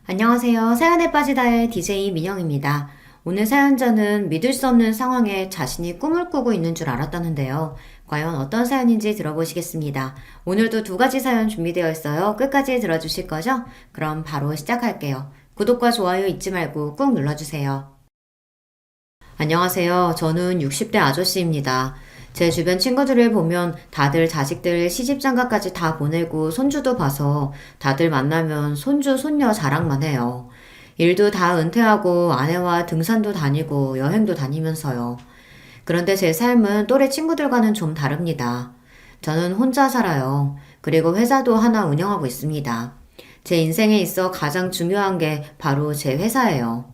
안녕하세요. 사연에 빠지다의 DJ 민영입니다. 오늘 사연자는 믿을 수 없는 상황에 자신이 꿈을 꾸고 있는 줄 알았다는데요. 과연 어떤 사연인지 들어보시겠습니다. 오늘도 두 가지 사연 준비되어 있어요. 끝까지 들어주실 거죠? 그럼 바로 시작할게요. 구독과 좋아요 잊지 말고 꾹 눌러주세요. 안녕하세요. 저는 60대 아저씨입니다. 제 주변 친구들을 보면 다들 자식들 시집장가까지 다 보내고 손주도 봐서 다들 만나면 손주, 손녀 자랑만 해요. 일도 다 은퇴하고 아내와 등산도 다니고 여행도 다니면서요. 그런데 제 삶은 또래 친구들과는 좀 다릅니다. 저는 혼자 살아요. 그리고 회사도 하나 운영하고 있습니다. 제 인생에 있어 가장 중요한 게 바로 제 회사예요.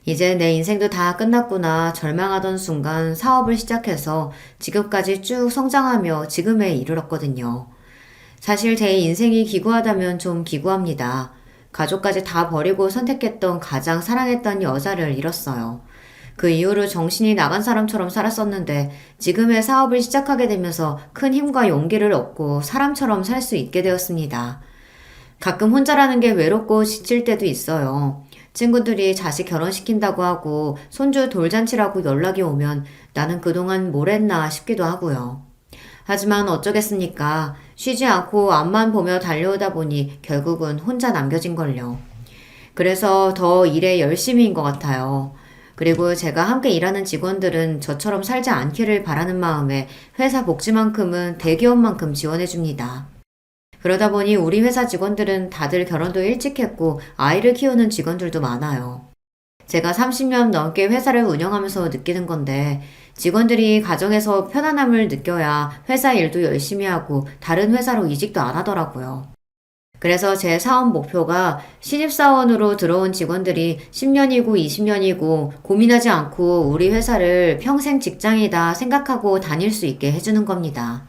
이제 내 인생도 다 끝났구나 절망하던 순간 사업을 시작해서 지금까지 쭉 성장하며 지금에 이르렀거든요. 사실 제 인생이 기구하다면 좀 기구합니다. 가족까지 다 버리고 선택했던 가장 사랑했던 여자를 잃었어요. 그 이후로 정신이 나간 사람처럼 살았었는데 지금의 사업을 시작하게 되면서 큰 힘과 용기를 얻고 사람처럼 살 수 있게 되었습니다. 가끔 혼자라는 게 외롭고 지칠 때도 있어요. 친구들이 자식 결혼시킨다고 하고 손주 돌잔치라고 연락이 오면 나는 그동안 뭘 했나 싶기도 하고요. 하지만 어쩌겠습니까? 쉬지 않고 앞만 보며 달려오다 보니 결국은 혼자 남겨진걸요. 그래서 더 일에 열심히인 것 같아요. 그리고 제가 함께 일하는 직원들은 저처럼 살지 않기를 바라는 마음에 회사 복지만큼은 대기업만큼 지원해줍니다. 그러다 보니 우리 회사 직원들은 다들 결혼도 일찍 했고 아이를 키우는 직원들도 많아요. 제가 30년 넘게 회사를 운영하면서 느끼는 건데 직원들이 가정에서 편안함을 느껴야 회사 일도 열심히 하고 다른 회사로 이직도 안 하더라고요. 그래서 제 사업 목표가 신입사원으로 들어온 직원들이 10년이고 20년이고 고민하지 않고 우리 회사를 평생 직장이다 생각하고 다닐 수 있게 해주는 겁니다.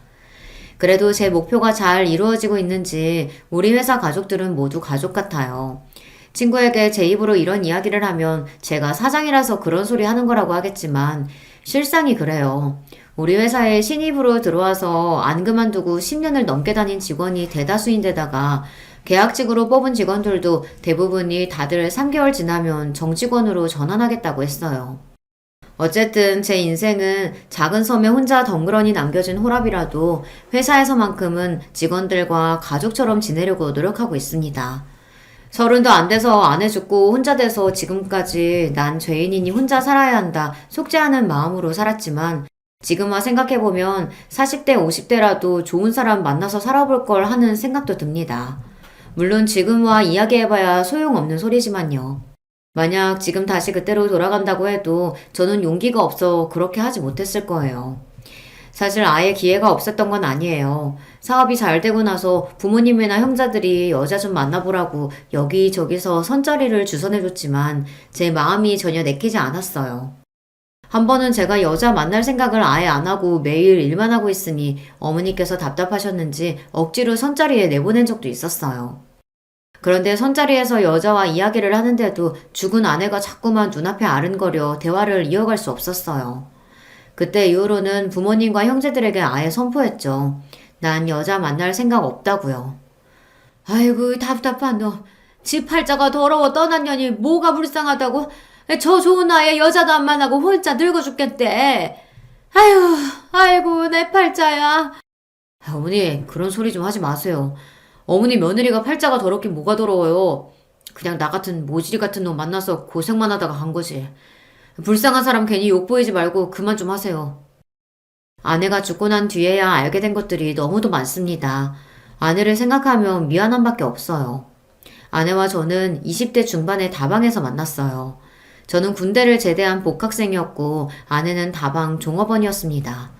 그래도 제 목표가 잘 이루어지고 있는지 우리 회사 가족들은 모두 가족 같아요. 친구에게 제 입으로 이런 이야기를 하면 제가 사장이라서 그런 소리 하는 거라고 하겠지만 실상이 그래요. 우리 회사에 신입으로 들어와서 안 그만두고 10년을 넘게 다닌 직원이 대다수인데다가 계약직으로 뽑은 직원들도 대부분이 다들 3개월 지나면 정직원으로 전환하겠다고 했어요. 어쨌든 제 인생은 작은 섬에 혼자 덩그러니 남겨진 호랍이라도 회사에서만큼은 직원들과 가족처럼 지내려고 노력하고 있습니다. 30도 안 돼서 아내 죽고 혼자 돼서 지금까지 난 죄인이니 혼자 살아야 한다 속죄하는 마음으로 살았지만 지금 와 생각해보면 40대 50대라도 좋은 사람 만나서 살아볼 걸 하는 생각도 듭니다. 물론 지금 와 이야기해봐야 소용없는 소리지만요. 만약 지금 다시 그때로 돌아간다고 해도 저는 용기가 없어 그렇게 하지 못했을 거예요. 사실 아예 기회가 없었던 건 아니에요. 사업이 잘 되고 나서 부모님이나 형제들이 여자 좀 만나보라고 여기저기서 선자리를 주선해줬지만 제 마음이 전혀 내키지 않았어요. 한 번은 제가 여자 만날 생각을 아예 안 하고 매일 일만 하고 있으니 어머니께서 답답하셨는지 억지로 선자리에 내보낸 적도 있었어요. 그런데 선자리에서 여자와 이야기를 하는데도 죽은 아내가 자꾸만 눈앞에 아른거려 대화를 이어갈 수 없었어요. 그때 이후로는 부모님과 형제들에게 아예 선포했죠. 난 여자 만날 생각 없다고요. 아이고 답답한 너. 집 팔자가 더러워 떠난 년이 뭐가 불쌍하다고? 저 좋은 나이에 여자도 안 만나고 혼자 늙어 죽겠대. 아유, 아이고 내 팔자야. 어머니 그런 소리 좀 하지 마세요. 어머니 며느리가 팔자가 더럽긴 뭐가 더러워요. 그냥 나 같은 모질이 같은 놈 만나서 고생만 하다가 간 거지. 불쌍한 사람 괜히 욕보이지 말고 그만 좀 하세요. 아내가 죽고 난 뒤에야 알게 된 것들이 너무도 많습니다. 아내를 생각하면 미안함밖에 없어요. 아내와 저는 20대 중반에 다방에서 만났어요. 저는 군대를 제대한 복학생이었고 아내는 다방 종업원이었습니다.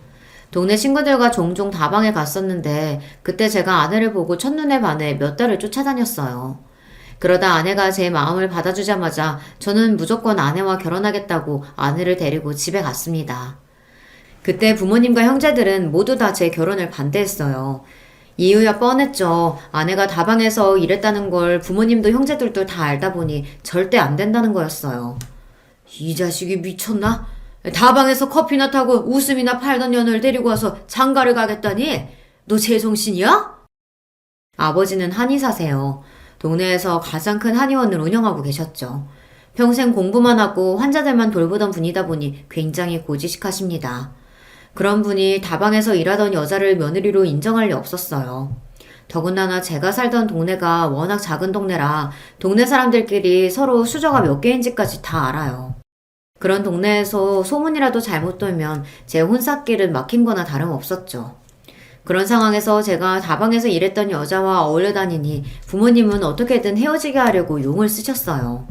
동네 친구들과 종종 다방에 갔었는데 그때 제가 아내를 보고 첫눈에 반해 몇 달을 쫓아다녔어요. 그러다 아내가 제 마음을 받아주자마자 저는 무조건 아내와 결혼하겠다고 아내를 데리고 집에 갔습니다. 그때 부모님과 형제들은 모두 다 제 결혼을 반대했어요. 이유야 뻔했죠. 아내가 다방에서 일했다는 걸 부모님도 형제들도 다 알다 보니 절대 안 된다는 거였어요. 이 자식이 미쳤나? 다방에서 커피나 타고 웃음이나 팔던 년을 데리고 와서 장가를 가겠다니? 너 제정신이야? 아버지는 한의사세요. 동네에서 가장 큰 한의원을 운영하고 계셨죠. 평생 공부만 하고 환자들만 돌보던 분이다 보니 굉장히 고지식하십니다. 그런 분이 다방에서 일하던 여자를 며느리로 인정할 리 없었어요. 더군다나 제가 살던 동네가 워낙 작은 동네라 동네 사람들끼리 서로 수저가 몇 개인지까지 다 알아요. 그런 동네에서 소문이라도 잘못 돌면 제 혼삿길은 막힌 거나 다름없었죠. 그런 상황에서 제가 다방에서 일했던 여자와 어울려 다니니 부모님은 어떻게든 헤어지게 하려고 용을 쓰셨어요.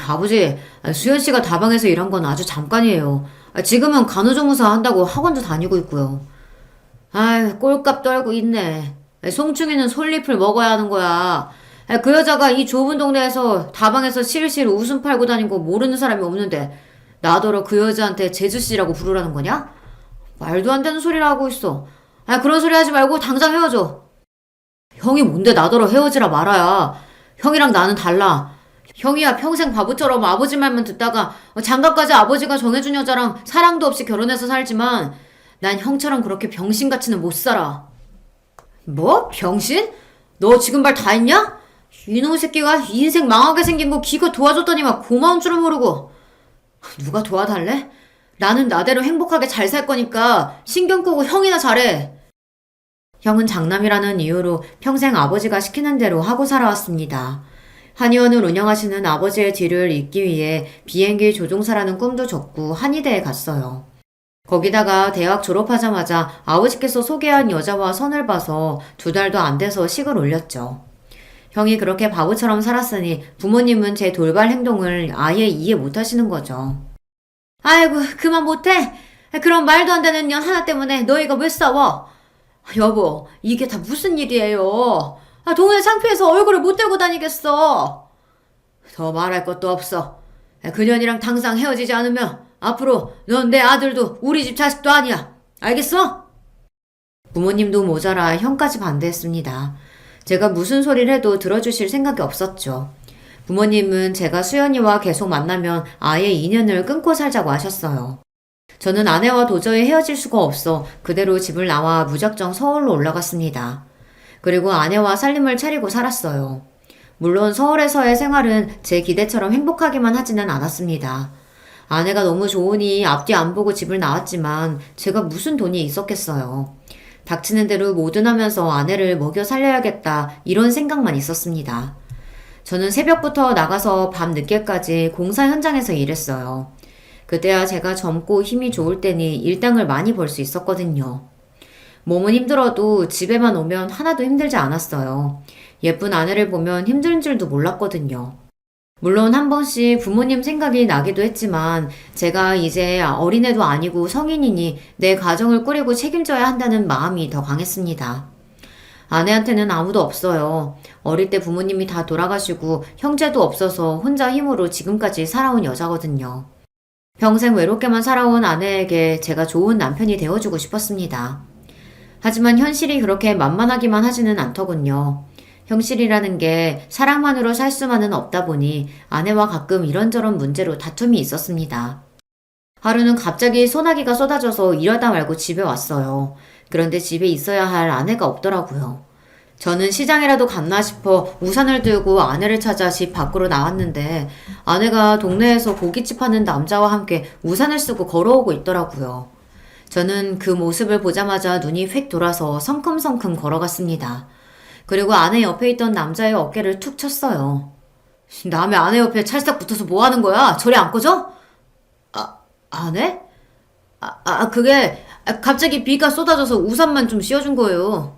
아버지, 수현 씨가 다방에서 일한 건 아주 잠깐이에요. 지금은 간호조무사 한다고 학원도 다니고 있고요. 아이, 꼴값 떨고 있네. 송충이는 솔잎을 먹어야 하는 거야. 그 여자가 이 좁은 동네에서 다방에서 실실 웃음 팔고 다니고 모르는 사람이 없는데 나더러 그 여자한테 제주씨라고 부르라는 거냐? 말도 안 되는 소리를 하고 있어. 그런 소리 하지 말고 당장 헤어져. 형이 뭔데 나더러 헤어지라 말아야. 형이랑 나는 달라. 형이야 평생 바보처럼 아버지 말만 듣다가 장가까지 아버지가 정해준 여자랑 사랑도 없이 결혼해서 살지만 난 형처럼 그렇게 병신같이는 못 살아. 뭐? 병신? 너 지금 말 다 했냐? 이놈의 새끼가 인생 망하게 생긴 거 기껏 도와줬더니만 고마운 줄은 모르고. 누가 도와달래? 나는 나대로 행복하게 잘 살 거니까 신경 끄고 형이나 잘해. 형은 장남이라는 이유로 평생 아버지가 시키는 대로 하고 살아왔습니다. 한의원을 운영하시는 아버지의 뒤를 잇기 위해 비행기 조종사라는 꿈도 접고 한의대에 갔어요. 거기다가 대학 졸업하자마자 아버지께서 소개한 여자와 선을 봐서 2달도 안 돼서 식을 올렸죠. 형이 그렇게 바보처럼 살았으니 부모님은 제 돌발 행동을 아예 이해 못 하시는 거죠. 아이고, 그만 못해? 그런 말도 안 되는 년 하나 때문에 너희가 왜 싸워? 여보, 이게 다 무슨 일이에요? 동네 창피해서 얼굴을 못 들고 다니겠어. 더 말할 것도 없어. 그년이랑 당장 헤어지지 않으면 앞으로 넌 내 아들도 우리 집 자식도 아니야. 알겠어? 부모님도 모자라 형까지 반대했습니다. 제가 무슨 소리를 해도 들어주실 생각이 없었죠. 부모님은 제가 수연이와 계속 만나면 아예 인연을 끊고 살자고 하셨어요. 저는 아내와 도저히 헤어질 수가 없어 그대로 집을 나와 무작정 서울로 올라갔습니다. 그리고 아내와 살림을 차리고 살았어요. 물론 서울에서의 생활은 제 기대처럼 행복하기만 하지는 않았습니다. 아내가 너무 좋으니 앞뒤 안 보고 집을 나왔지만 제가 무슨 돈이 있었겠어요. 닥치는 대로 뭐든 하면서 아내를 먹여 살려야겠다 이런 생각만 있었습니다. 저는 새벽부터 나가서 밤 늦게까지 공사 현장에서 일했어요. 그때야 제가 젊고 힘이 좋을 때니 일당을 많이 벌 수 있었거든요. 몸은 힘들어도 집에만 오면 하나도 힘들지 않았어요. 예쁜 아내를 보면 힘든 줄도 몰랐거든요. 물론 한 번씩 부모님 생각이 나기도 했지만 제가 이제 어린애도 아니고 성인이니 내 가정을 꾸리고 책임져야 한다는 마음이 더 강했습니다. 아내한테는 아무도 없어요. 어릴 때 부모님이 다 돌아가시고 형제도 없어서 혼자 힘으로 지금까지 살아온 여자거든요. 평생 외롭게만 살아온 아내에게 제가 좋은 남편이 되어주고 싶었습니다. 하지만 현실이 그렇게 만만하기만 하지는 않더군요. 현실이라는 게 사랑만으로 살 수만은 없다 보니 아내와 가끔 이런저런 문제로 다툼이 있었습니다. 하루는 갑자기 소나기가 쏟아져서 일하다 말고 집에 왔어요. 그런데 집에 있어야 할 아내가 없더라고요. 저는 시장이라도 갔나 싶어 우산을 들고 아내를 찾아 집 밖으로 나왔는데 아내가 동네에서 고깃집 하는 남자와 함께 우산을 쓰고 걸어오고 있더라고요. 저는 그 모습을 보자마자 눈이 휙 돌아서 성큼성큼 걸어갔습니다. 그리고 아내 옆에 있던 남자의 어깨를 툭 쳤어요. 남의 아내 옆에 찰싹 붙어서 뭐 하는 거야? 저리 안 꺼져? 아내? 그게 갑자기 비가 쏟아져서 우산만 좀 씌워준 거예요.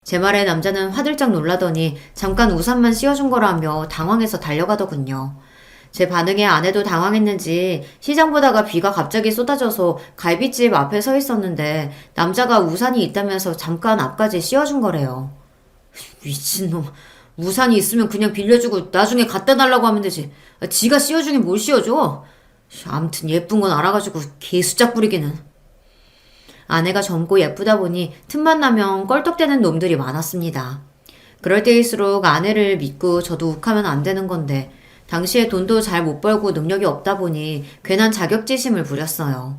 제 말에 남자는 화들짝 놀라더니 잠깐 우산만 씌워준 거라며 당황해서 달려가더군요. 제 반응에 아내도 당황했는지 시장 보다가 비가 갑자기 쏟아져서 갈비집 앞에 서 있었는데 남자가 우산이 있다면서 잠깐 앞까지 씌워준 거래요. 미친놈. 우산이 있으면 그냥 빌려주고 나중에 갖다 달라고 하면 되지. 지가 씌워주긴 뭘 씌워줘. 아무튼 예쁜 건 알아가지고 개수작 부리기는. 아내가 젊고 예쁘다 보니 틈만 나면 껄떡대는 놈들이 많았습니다. 그럴 때일수록 아내를 믿고 저도 욱하면 안 되는 건데 당시에 돈도 잘 못 벌고 능력이 없다 보니 괜한 자격지심을 부렸어요.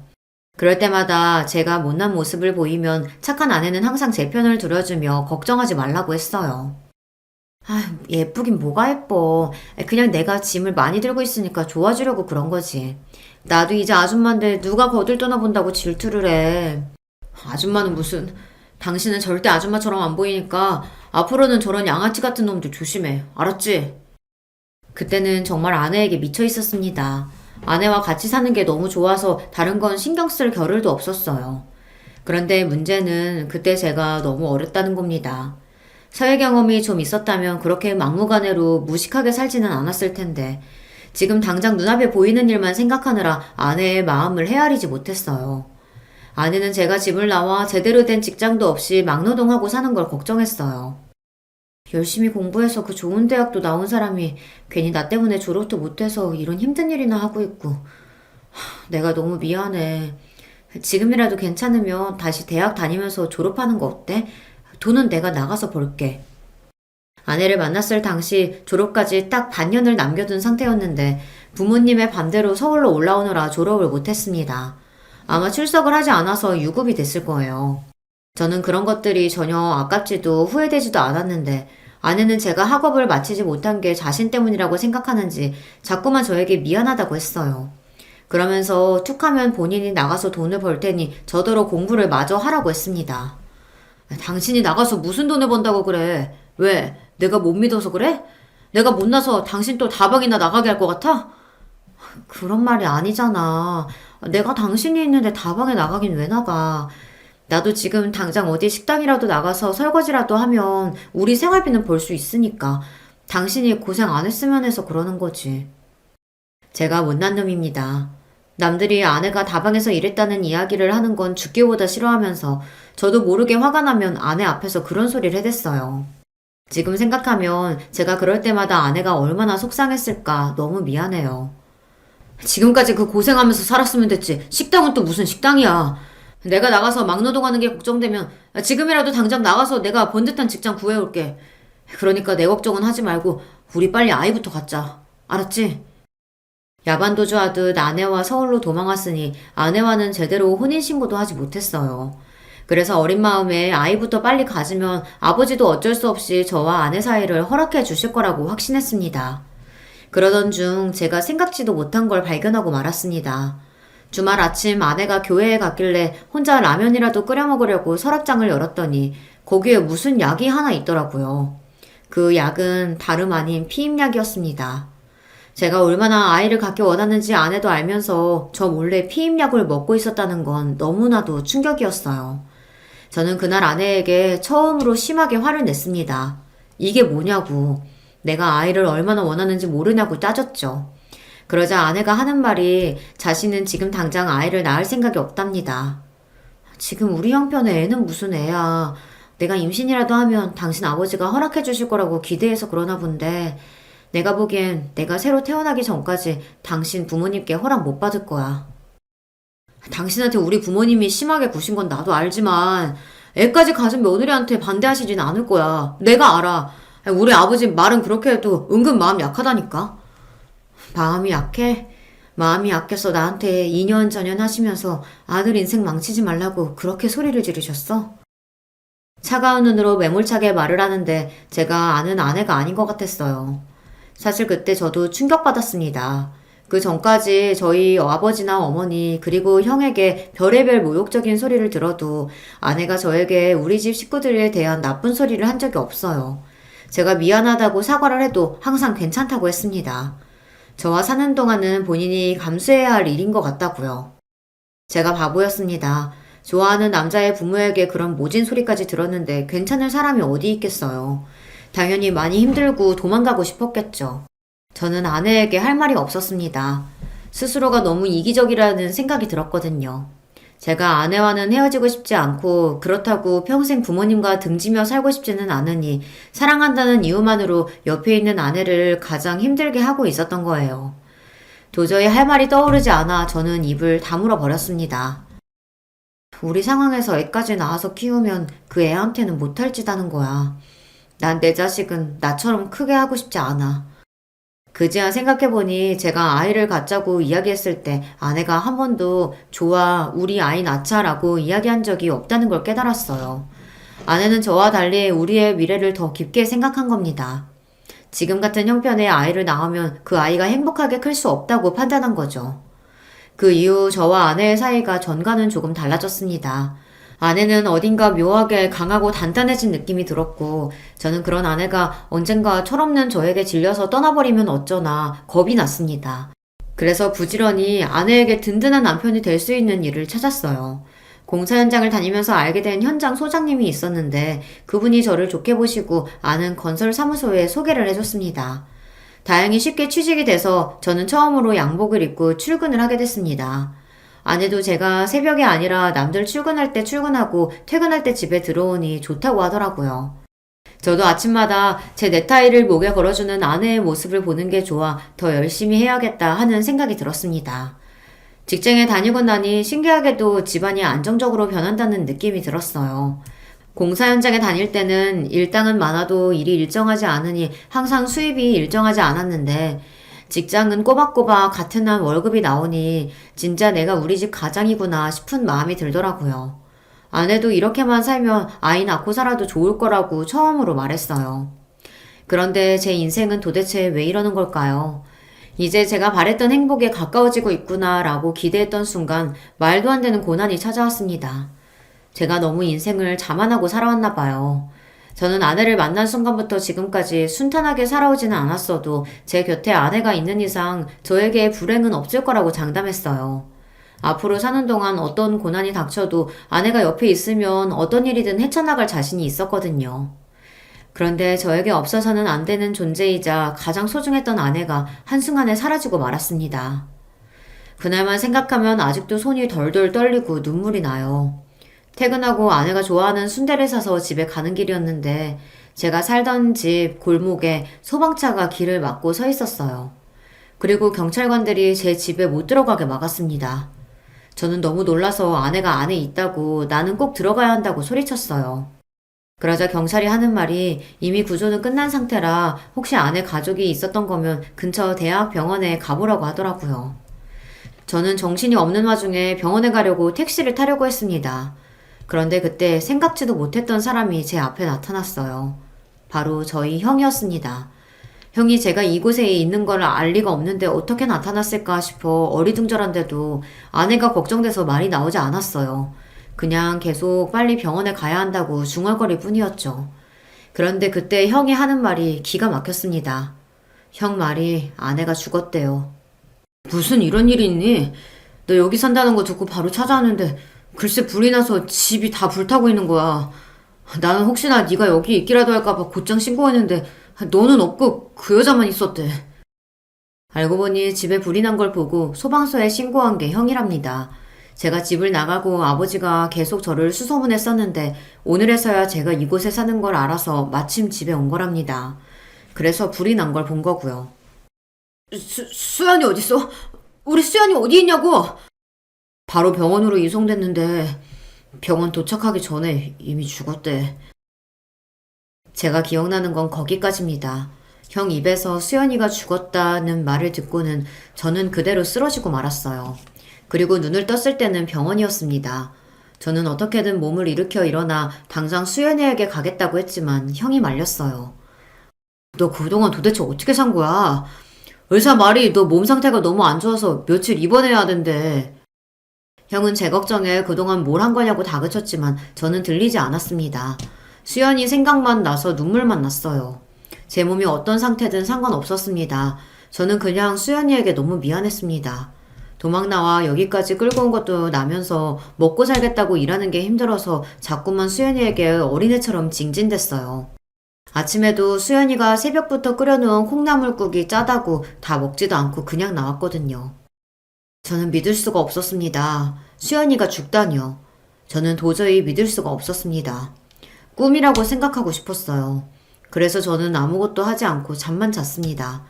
그럴 때마다 제가 못난 모습을 보이면 착한 아내는 항상 제 편을 들어주며 걱정하지 말라고 했어요. 예쁘긴 뭐가 예뻐. 그냥 내가 짐을 많이 들고 있으니까 좋아지려고 그런 거지. 나도 이제 아줌마인데 누가 거들떠나 본다고 질투를 해. 아줌마는 무슨. 당신은 절대 아줌마처럼 안 보이니까 앞으로는 저런 양아치 같은 놈들 조심해. 알았지? 그때는 정말 아내에게 미쳐 있었습니다. 아내와 같이 사는 게 너무 좋아서 다른 건 신경 쓸 겨를도 없었어요. 그런데 문제는 그때 제가 너무 어렸다는 겁니다. 사회 경험이 좀 있었다면 그렇게 막무가내로 무식하게 살지는 않았을 텐데 지금 당장 눈앞에 보이는 일만 생각하느라 아내의 마음을 헤아리지 못했어요. 아내는 제가 집을 나와 제대로 된 직장도 없이 막노동하고 사는 걸 걱정했어요. 열심히 공부해서 그 좋은 대학도 나온 사람이 괜히 나 때문에 졸업도 못해서 이런 힘든 일이나 하고 있고 내가 너무 미안해. 지금이라도 괜찮으면 다시 대학 다니면서 졸업하는 거 어때? 돈은 내가 나가서 벌게. 아내를 만났을 당시 졸업까지 딱 반년을 남겨둔 상태였는데 부모님의 반대로 서울로 올라오느라 졸업을 못했습니다. 아마 출석을 하지 않아서 유급이 됐을 거예요. 저는 그런 것들이 전혀 아깝지도 후회되지도 않았는데 아내는 제가 학업을 마치지 못한 게 자신 때문이라고 생각하는지 자꾸만 저에게 미안하다고 했어요. 그러면서 툭하면 본인이 나가서 돈을 벌 테니 저더러 공부를 마저 하라고 했습니다. 당신이 나가서 무슨 돈을 번다고 그래? 왜? 내가 못 믿어서 그래? 내가 못나서 당신 또 다방이나 나가게 할 것 같아? 그런 말이 아니잖아. 내가 당신이 있는데 다방에 나가긴 왜 나가? 나도 지금 당장 어디 식당이라도 나가서 설거지라도 하면 우리 생활비는 벌 수 있으니까 당신이 고생 안 했으면 해서 그러는 거지. 제가 못난 놈입니다. 남들이 아내가 다방에서 일했다는 이야기를 하는 건 죽기보다 싫어하면서 저도 모르게 화가 나면 아내 앞에서 그런 소리를 해댔어요. 지금 생각하면 제가 그럴 때마다 아내가 얼마나 속상했을까 너무 미안해요. 지금까지 그 고생하면서 살았으면 됐지. 식당은 또 무슨 식당이야. 내가 나가서 막노동하는 게 걱정되면 지금이라도 당장 나가서 내가 번듯한 직장 구해올게. 그러니까 내 걱정은 하지 말고 우리 빨리 아이부터 갖자. 알았지? 야반도주하듯 아내와 서울로 도망왔으니 아내와는 제대로 혼인신고도 하지 못했어요. 그래서 어린 마음에 아이부터 빨리 가지면 아버지도 어쩔 수 없이 저와 아내 사이를 허락해 주실 거라고 확신했습니다. 그러던 중 제가 생각지도 못한 걸 발견하고 말았습니다. 주말 아침 아내가 교회에 갔길래 혼자 라면이라도 끓여 먹으려고 서랍장을 열었더니 거기에 무슨 약이 하나 있더라고요. 그 약은 다름 아닌 피임약이었습니다. 제가 얼마나 아이를 갖기 원하는지 아내도 알면서 저 몰래 피임약을 먹고 있었다는 건 너무나도 충격이었어요. 저는 그날 아내에게 처음으로 심하게 화를 냈습니다. 이게 뭐냐고. 내가 아이를 얼마나 원하는지 모르냐고 따졌죠. 그러자 아내가 하는 말이 자신은 지금 당장 아이를 낳을 생각이 없답니다. 지금 우리 형편에 애는 무슨 애야. 내가 임신이라도 하면 당신 아버지가 허락해 주실 거라고 기대해서 그러나 본데 내가 보기엔 내가 새로 태어나기 전까지 당신 부모님께 허락 못 받을 거야. 당신한테 우리 부모님이 심하게 구신 건 나도 알지만 애까지 가진 며느리한테 반대하시진 않을 거야. 내가 알아. 우리 아버지 말은 그렇게 해도 은근 마음 약하다니까. 마음이 약해? 마음이 약해서 나한테 2년 전연 하시면서 아들 인생 망치지 말라고 그렇게 소리를 지르셨어? 차가운 눈으로 매몰차게 말을 하는데 제가 아는 아내가 아닌 것 같았어요. 사실 그때 저도 충격받았습니다. 그 전까지 저희 아버지나 어머니 그리고 형에게 별의별 모욕적인 소리를 들어도 아내가 저에게 우리 집 식구들에 대한 나쁜 소리를 한 적이 없어요. 제가 미안하다고 사과를 해도 항상 괜찮다고 했습니다. 저와 사는 동안은 본인이 감수해야 할 일인 것 같다고요. 제가 바보였습니다. 좋아하는 남자의 부모에게 그런 모진 소리까지 들었는데 괜찮을 사람이 어디 있겠어요. 당연히 많이 힘들고 도망가고 싶었겠죠. 저는 아내에게 할 말이 없었습니다. 스스로가 너무 이기적이라는 생각이 들었거든요. 제가 아내와는 헤어지고 싶지 않고 그렇다고 평생 부모님과 등지며 살고 싶지는 않으니 사랑한다는 이유만으로 옆에 있는 아내를 가장 힘들게 하고 있었던 거예요. 도저히 할 말이 떠오르지 않아 저는 입을 다물어 버렸습니다. 우리 상황에서 애까지 낳아서 키우면 그 애한테는 못할 짓 하는 거야. 난 내 자식은 나처럼 크게 하고 싶지 않아. 그제야 생각해보니 제가 아이를 갖자고 이야기했을 때 아내가 한 번도 좋아, 우리 아이 낳자라고 이야기한 적이 없다는 걸 깨달았어요. 아내는 저와 달리 우리의 미래를 더 깊게 생각한 겁니다. 지금 같은 형편의 아이를 낳으면 그 아이가 행복하게 클 수 없다고 판단한 거죠. 그 이후 저와 아내의 사이가 전과는 조금 달라졌습니다. 아내는 어딘가 묘하게 강하고 단단해진 느낌이 들었고, 저는 그런 아내가 언젠가 철없는 저에게 질려서 떠나버리면 어쩌나 겁이 났습니다. 그래서 부지런히 아내에게 든든한 남편이 될 수 있는 일을 찾았어요. 공사 현장을 다니면서 알게 된 현장 소장님이 있었는데 그분이 저를 좋게 보시고 아는 건설 사무소에 소개를 해줬습니다. 다행히 쉽게 취직이 돼서 저는 처음으로 양복을 입고 출근을 하게 됐습니다. 아내도 제가 새벽이 아니라 남들 출근할 때 출근하고 퇴근할 때 집에 들어오니 좋다고 하더라고요. 저도 아침마다 제 넥타이를 목에 걸어주는 아내의 모습을 보는 게 좋아 더 열심히 해야겠다 하는 생각이 들었습니다. 직장에 다니고 나니 신기하게도 집안이 안정적으로 변한다는 느낌이 들었어요. 공사 현장에 다닐 때는 일당은 많아도 일이 일정하지 않으니 항상 수입이 일정하지 않았는데 직장은 꼬박꼬박 같은 날 월급이 나오니 진짜 내가 우리 집 가장이구나 싶은 마음이 들더라고요. 아내도 이렇게만 살면 아이 낳고 살아도 좋을 거라고 처음으로 말했어요. 그런데 제 인생은 도대체 왜 이러는 걸까요? 이제 제가 바랬던 행복에 가까워지고 있구나라고 기대했던 순간 말도 안 되는 고난이 찾아왔습니다. 제가 너무 인생을 자만하고 살아왔나 봐요. 저는 아내를 만난 순간부터 지금까지 순탄하게 살아오지는 않았어도 제 곁에 아내가 있는 이상 저에게 불행은 없을 거라고 장담했어요. 앞으로 사는 동안 어떤 고난이 닥쳐도 아내가 옆에 있으면 어떤 일이든 헤쳐나갈 자신이 있었거든요. 그런데 저에게 없어서는 안 되는 존재이자 가장 소중했던 아내가 한순간에 사라지고 말았습니다. 그날만 생각하면 아직도 손이 덜덜 떨리고 눈물이 나요. 퇴근하고 아내가 좋아하는 순대를 사서 집에 가는 길이었는데 제가 살던 집 골목에 소방차가 길을 막고 서 있었어요. 그리고 경찰관들이 제 집에 못 들어가게 막았습니다. 저는 너무 놀라서 아내가 안에 있다고 나는 꼭 들어가야 한다고 소리쳤어요. 그러자 경찰이 하는 말이 이미 구조는 끝난 상태라 혹시 아내 가족이 있었던 거면 근처 대학병원에 가보라고 하더라고요. 저는 정신이 없는 와중에 병원에 가려고 택시를 타려고 했습니다. 그런데 그때 생각지도 못했던 사람이 제 앞에 나타났어요. 바로 저희 형이었습니다. 형이 제가 이곳에 있는 걸 알 리가 없는데 어떻게 나타났을까 싶어 어리둥절한데도 아내가 걱정돼서 말이 나오지 않았어요. 그냥 계속 빨리 병원에 가야 한다고 중얼거릴 뿐이었죠. 그런데 그때 형이 하는 말이 기가 막혔습니다. 형 말이 아내가 죽었대요. 무슨 이런 일이 있니? 너 여기 산다는 거 듣고 바로 찾아왔는데 글쎄 불이 나서 집이 다 불타고 있는 거야. 나는 혹시나 네가 여기 있기라도 할까봐 곧장 신고했는데 너는 없고 그 여자만 있었대. 알고 보니 집에 불이 난 걸 보고 소방서에 신고한 게 형이랍니다. 제가 집을 나가고 아버지가 계속 저를 수소문했었는데 오늘에서야 제가 이곳에 사는 걸 알아서 마침 집에 온 거랍니다. 그래서 불이 난 걸 본 거고요. 수연이 어딨어? 우리 수연이 어디 있냐고? 바로 병원으로 이송됐는데 병원 도착하기 전에 이미 죽었대. 제가 기억나는 건 거기까지입니다. 형 입에서 수연이가 죽었다는 말을 듣고는 저는 그대로 쓰러지고 말았어요. 그리고 눈을 떴을 때는 병원이었습니다. 저는 어떻게든 몸을 일으켜 일어나 당장 수연이에게 가겠다고 했지만 형이 말렸어요. 너 그동안 도대체 어떻게 산 거야? 의사 말이 너 몸 상태가 너무 안 좋아서 며칠 입원해야 된대. 형은 제 걱정에 그동안 뭘 한 거냐고 다그쳤지만 저는 들리지 않았습니다. 수연이 생각만 나서 눈물만 났어요. 제 몸이 어떤 상태든 상관없었습니다. 저는 그냥 수연이에게 너무 미안했습니다. 도망 나와 여기까지 끌고 온 것도 나면서 먹고 살겠다고 일하는 게 힘들어서 자꾸만 수연이에게 어린애처럼 징징댔어요. 아침에도 수연이가 새벽부터 끓여놓은 콩나물국이 짜다고 다 먹지도 않고 그냥 나왔거든요. 저는 믿을 수가 없었습니다. 수연이가 죽다니요. 저는 도저히 믿을 수가 없었습니다. 꿈이라고 생각하고 싶었어요. 그래서 저는 아무것도 하지 않고 잠만 잤습니다.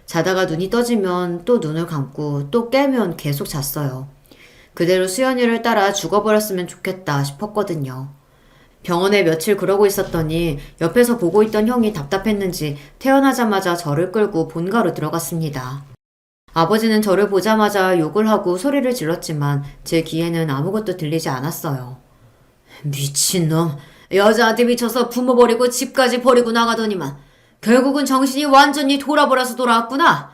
자다가 눈이 떠지면 또 눈을 감고 또 깨면 계속 잤어요. 그대로 수연이를 따라 죽어버렸으면 좋겠다 싶었거든요. 병원에 며칠 그러고 있었더니 옆에서 보고 있던 형이 답답했는지 태어나자마자 저를 끌고 본가로 들어갔습니다. 아버지는 저를 보자마자 욕을 하고 소리를 질렀지만 제 귀에는 아무것도 들리지 않았어요. 미친놈, 여자한테 미쳐서 부모 버리고 집까지 버리고 나가더니만 결국은 정신이 완전히 돌아버려서 돌아왔구나.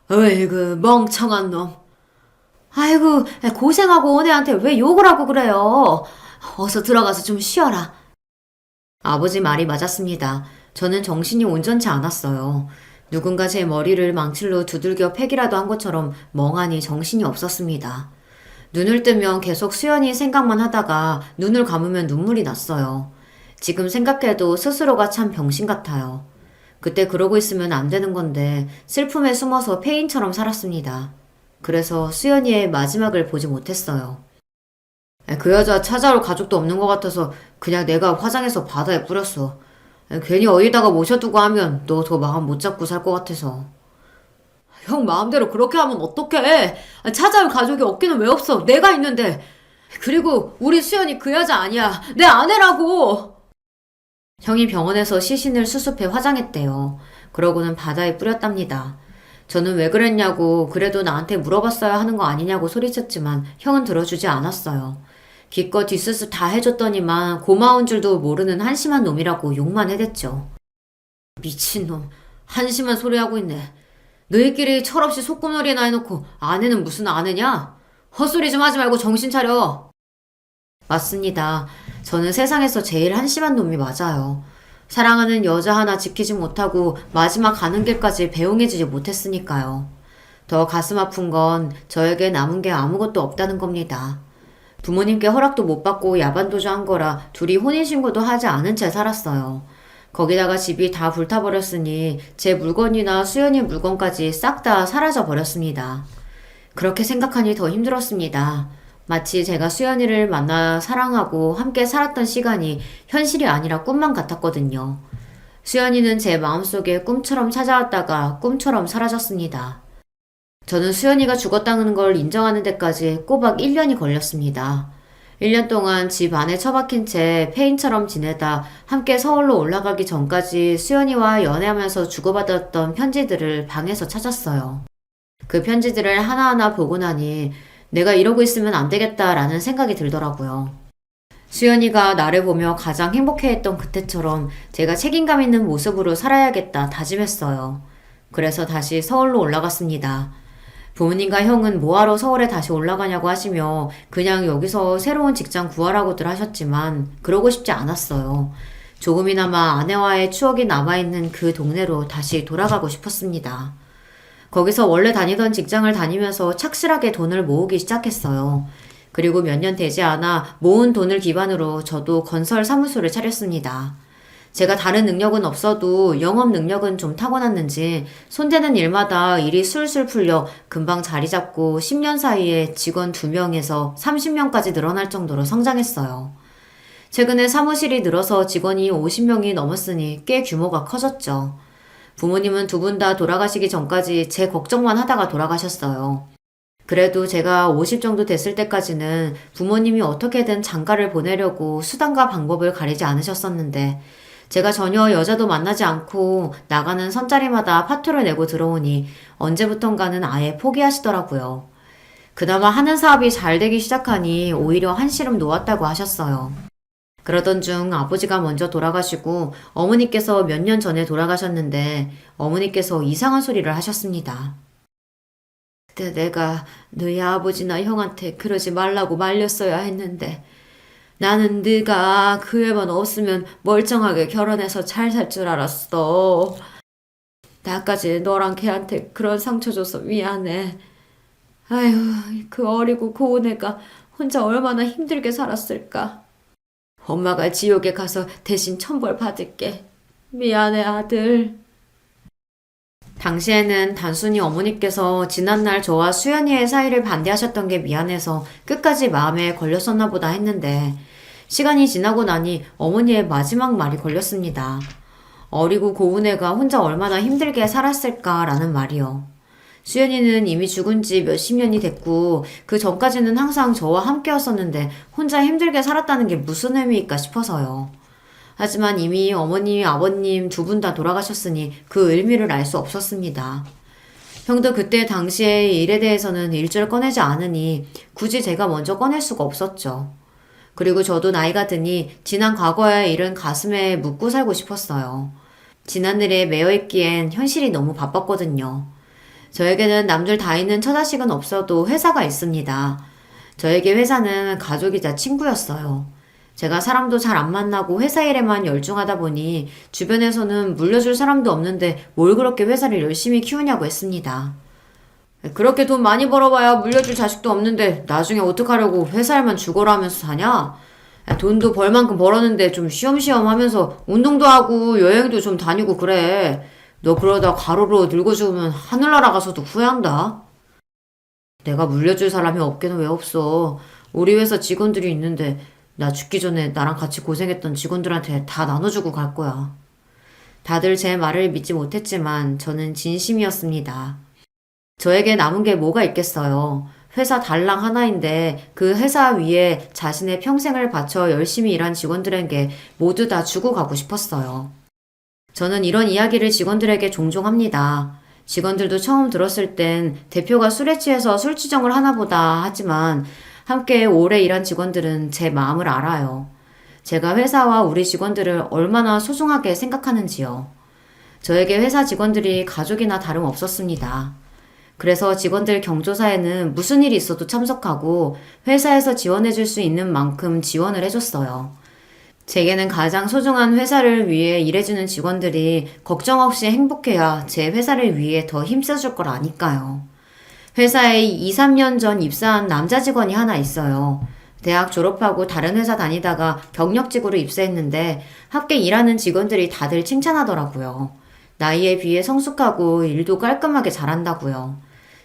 어이구 멍청한 놈. 아이고 고생하고 온 애한테 왜 욕을 하고 그래요. 어서 들어가서 좀 쉬어라. 아버지 말이 맞았습니다. 저는 정신이 온전치 않았어요. 누군가 제 머리를 망칠로 두들겨 패기라도 한 것처럼 멍하니 정신이 없었습니다. 눈을 뜨면 계속 수연이 생각만 하다가 눈을 감으면 눈물이 났어요. 지금 생각해도 스스로가 참 병신 같아요. 그때 그러고 있으면 안 되는 건데 슬픔에 숨어서 폐인처럼 살았습니다. 그래서 수연이의 마지막을 보지 못했어요. 그 여자 찾아올 가족도 없는 것 같아서 그냥 내가 화장해서 바다에 뿌렸어. 괜히 어디다가 모셔두고 하면 너 더 마음 못 잡고 살 것 같아서. 형 마음대로 그렇게 하면 어떡해. 찾아올 가족이 없기는 왜 없어. 내가 있는데. 그리고 우리 수연이 그 여자 아니야. 내 아내라고. 형이 병원에서 시신을 수습해 화장했대요. 그러고는 바다에 뿌렸답니다. 저는 왜 그랬냐고 그래도 나한테 물어봤어야 하는 거 아니냐고 소리쳤지만 형은 들어주지 않았어요. 기껏 뒷수습 다 해줬더니만 고마운 줄도 모르는 한심한 놈이라고 욕만 해댔죠. 미친놈. 한심한 소리하고 있네. 너희끼리 철없이 소꿉놀이나 해놓고 아내는 무슨 아내냐? 헛소리 좀 하지 말고 정신 차려. 맞습니다. 저는 세상에서 제일 한심한 놈이 맞아요. 사랑하는 여자 하나 지키지 못하고 마지막 가는 길까지 배웅해주지 못했으니까요. 더 가슴 아픈 건 저에게 남은 게 아무것도 없다는 겁니다. 부모님께 허락도 못 받고 야반도주 한 거라 둘이 혼인신고도 하지 않은 채 살았어요. 거기다가 집이 다 불타버렸으니 제 물건이나 수연이 물건까지 싹 다 사라져 버렸습니다. 그렇게 생각하니 더 힘들었습니다. 마치 제가 수연이를 만나 사랑하고 함께 살았던 시간이 현실이 아니라 꿈만 같았거든요. 수연이는 제 마음속에 꿈처럼 찾아왔다가 꿈처럼 사라졌습니다. 저는 수연이가 죽었다는 걸 인정하는 데까지 꼬박 1년이 걸렸습니다. 1년 동안 집 안에 처박힌 채 폐인처럼 지내다 함께 서울로 올라가기 전까지 수연이와 연애하면서 주고받았던 편지들을 방에서 찾았어요. 그 편지들을 하나하나 보고 나니 내가 이러고 있으면 안 되겠다라는 생각이 들더라고요. 수연이가 나를 보며 가장 행복해했던 그때처럼 제가 책임감 있는 모습으로 살아야겠다 다짐했어요. 그래서 다시 서울로 올라갔습니다. 부모님과 형은 뭐하러 서울에 다시 올라가냐고 하시며 그냥 여기서 새로운 직장 구하라고들 하셨지만 그러고 싶지 않았어요. 조금이나마 아내와의 추억이 남아있는 그 동네로 다시 돌아가고 싶었습니다. 거기서 원래 다니던 직장을 다니면서 착실하게 돈을 모으기 시작했어요. 그리고 몇 년 되지 않아 모은 돈을 기반으로 저도 건설 사무소를 차렸습니다. 제가 다른 능력은 없어도 영업 능력은 좀 타고났는지 손대는 일마다 일이 술술 풀려 금방 자리 잡고 10년 사이에 직원 2명에서 30명까지 늘어날 정도로 성장했어요. 최근에 사무실이 늘어서 직원이 50명이 넘었으니 꽤 규모가 커졌죠. 부모님은 두 분 다 돌아가시기 전까지 제 걱정만 하다가 돌아가셨어요. 그래도 제가 50 정도 됐을 때까지는 부모님이 어떻게든 장가를 보내려고 수단과 방법을 가리지 않으셨었는데 제가 전혀 여자도 만나지 않고 나가는 선자리마다 파토를 내고 들어오니 언제부턴가는 아예 포기하시더라고요. 그나마 하는 사업이 잘 되기 시작하니 오히려 한시름 놓았다고 하셨어요. 그러던 중 아버지가 먼저 돌아가시고 어머니께서 몇 년 전에 돌아가셨는데 어머니께서 이상한 소리를 하셨습니다. 그때 내가 너희 아버지나 형한테 그러지 말라고 말렸어야 했는데 나는 네가 그 애만 없으면 멀쩡하게 결혼해서 잘 살 줄 알았어. 나까지 너랑 걔한테 그런 상처 줘서 미안해. 아휴, 그 어리고 고운 애가 혼자 얼마나 힘들게 살았을까. 엄마가 지옥에 가서 대신 천벌 받을게. 미안해, 아들. 당시에는 단순히 어머니께서 지난날 저와 수연이의 사이를 반대하셨던 게 미안해서 끝까지 마음에 걸렸었나 보다 했는데 시간이 지나고 나니 어머니의 마지막 말이 걸렸습니다. 어리고 고운 애가 혼자 얼마나 힘들게 살았을까라는 말이요. 수연이는 이미 죽은 지 몇십 년이 됐고 그 전까지는 항상 저와 함께였었는데 혼자 힘들게 살았다는 게 무슨 의미일까 싶어서요. 하지만 이미 어머님, 아버님 두 분 다 돌아가셨으니 그 의미를 알 수 없었습니다. 형도 그때 당시의 일에 대해서는 일절 꺼내지 않으니 굳이 제가 먼저 꺼낼 수가 없었죠. 그리고 저도 나이가 드니 지난 과거의 일은 가슴에 묻고 살고 싶었어요. 지난 일에 매여 있기엔 현실이 너무 바빴거든요. 저에게는 남들 다 있는 처자식은 없어도 회사가 있습니다. 저에게 회사는 가족이자 친구였어요. 제가 사람도 잘 안 만나고 회사 일에만 열중하다 보니 주변에서는 물려줄 사람도 없는데 뭘 그렇게 회사를 열심히 키우냐고 했습니다. 그렇게 돈 많이 벌어봐야 물려줄 자식도 없는데 나중에 어떡하려고 회사 일만 죽어라 하면서 사냐? 돈도 벌 만큼 벌었는데 좀 쉬엄쉬엄 하면서 운동도 하고 여행도 좀 다니고 그래. 너 그러다 과로로 늙어 죽으면 하늘나라 가서도 후회한다. 내가 물려줄 사람이 없게는 왜 없어. 우리 회사 직원들이 있는데 나 죽기 전에 나랑 같이 고생했던 직원들한테 다 나눠주고 갈 거야. 다들 제 말을 믿지 못했지만 저는 진심이었습니다. 저에게 남은 게 뭐가 있겠어요. 회사 달랑 하나인데 그 회사 위에 자신의 평생을 바쳐 열심히 일한 직원들에게 모두 다 주고 가고 싶었어요. 저는 이런 이야기를 직원들에게 종종 합니다. 직원들도 처음 들었을 땐 대표가 술에 취해서 술주정을 하나 보다 하지만 함께 오래 일한 직원들은 제 마음을 알아요. 제가 회사와 우리 직원들을 얼마나 소중하게 생각하는지요. 저에게 회사 직원들이 가족이나 다름없었습니다. 그래서 직원들 경조사에는 무슨 일이 있어도 참석하고 회사에서 지원해줄 수 있는 만큼 지원을 해줬어요. 제게는 가장 소중한 회사를 위해 일해주는 직원들이 걱정 없이 행복해야 제 회사를 위해 더 힘써줄 걸 아니까요. 회사에 2, 3년 전 입사한 남자 직원이 하나 있어요. 대학 졸업하고 다른 회사 다니다가 경력직으로 입사했는데 함께 일하는 직원들이 다들 칭찬하더라고요. 나이에 비해 성숙하고 일도 깔끔하게 잘한다고요.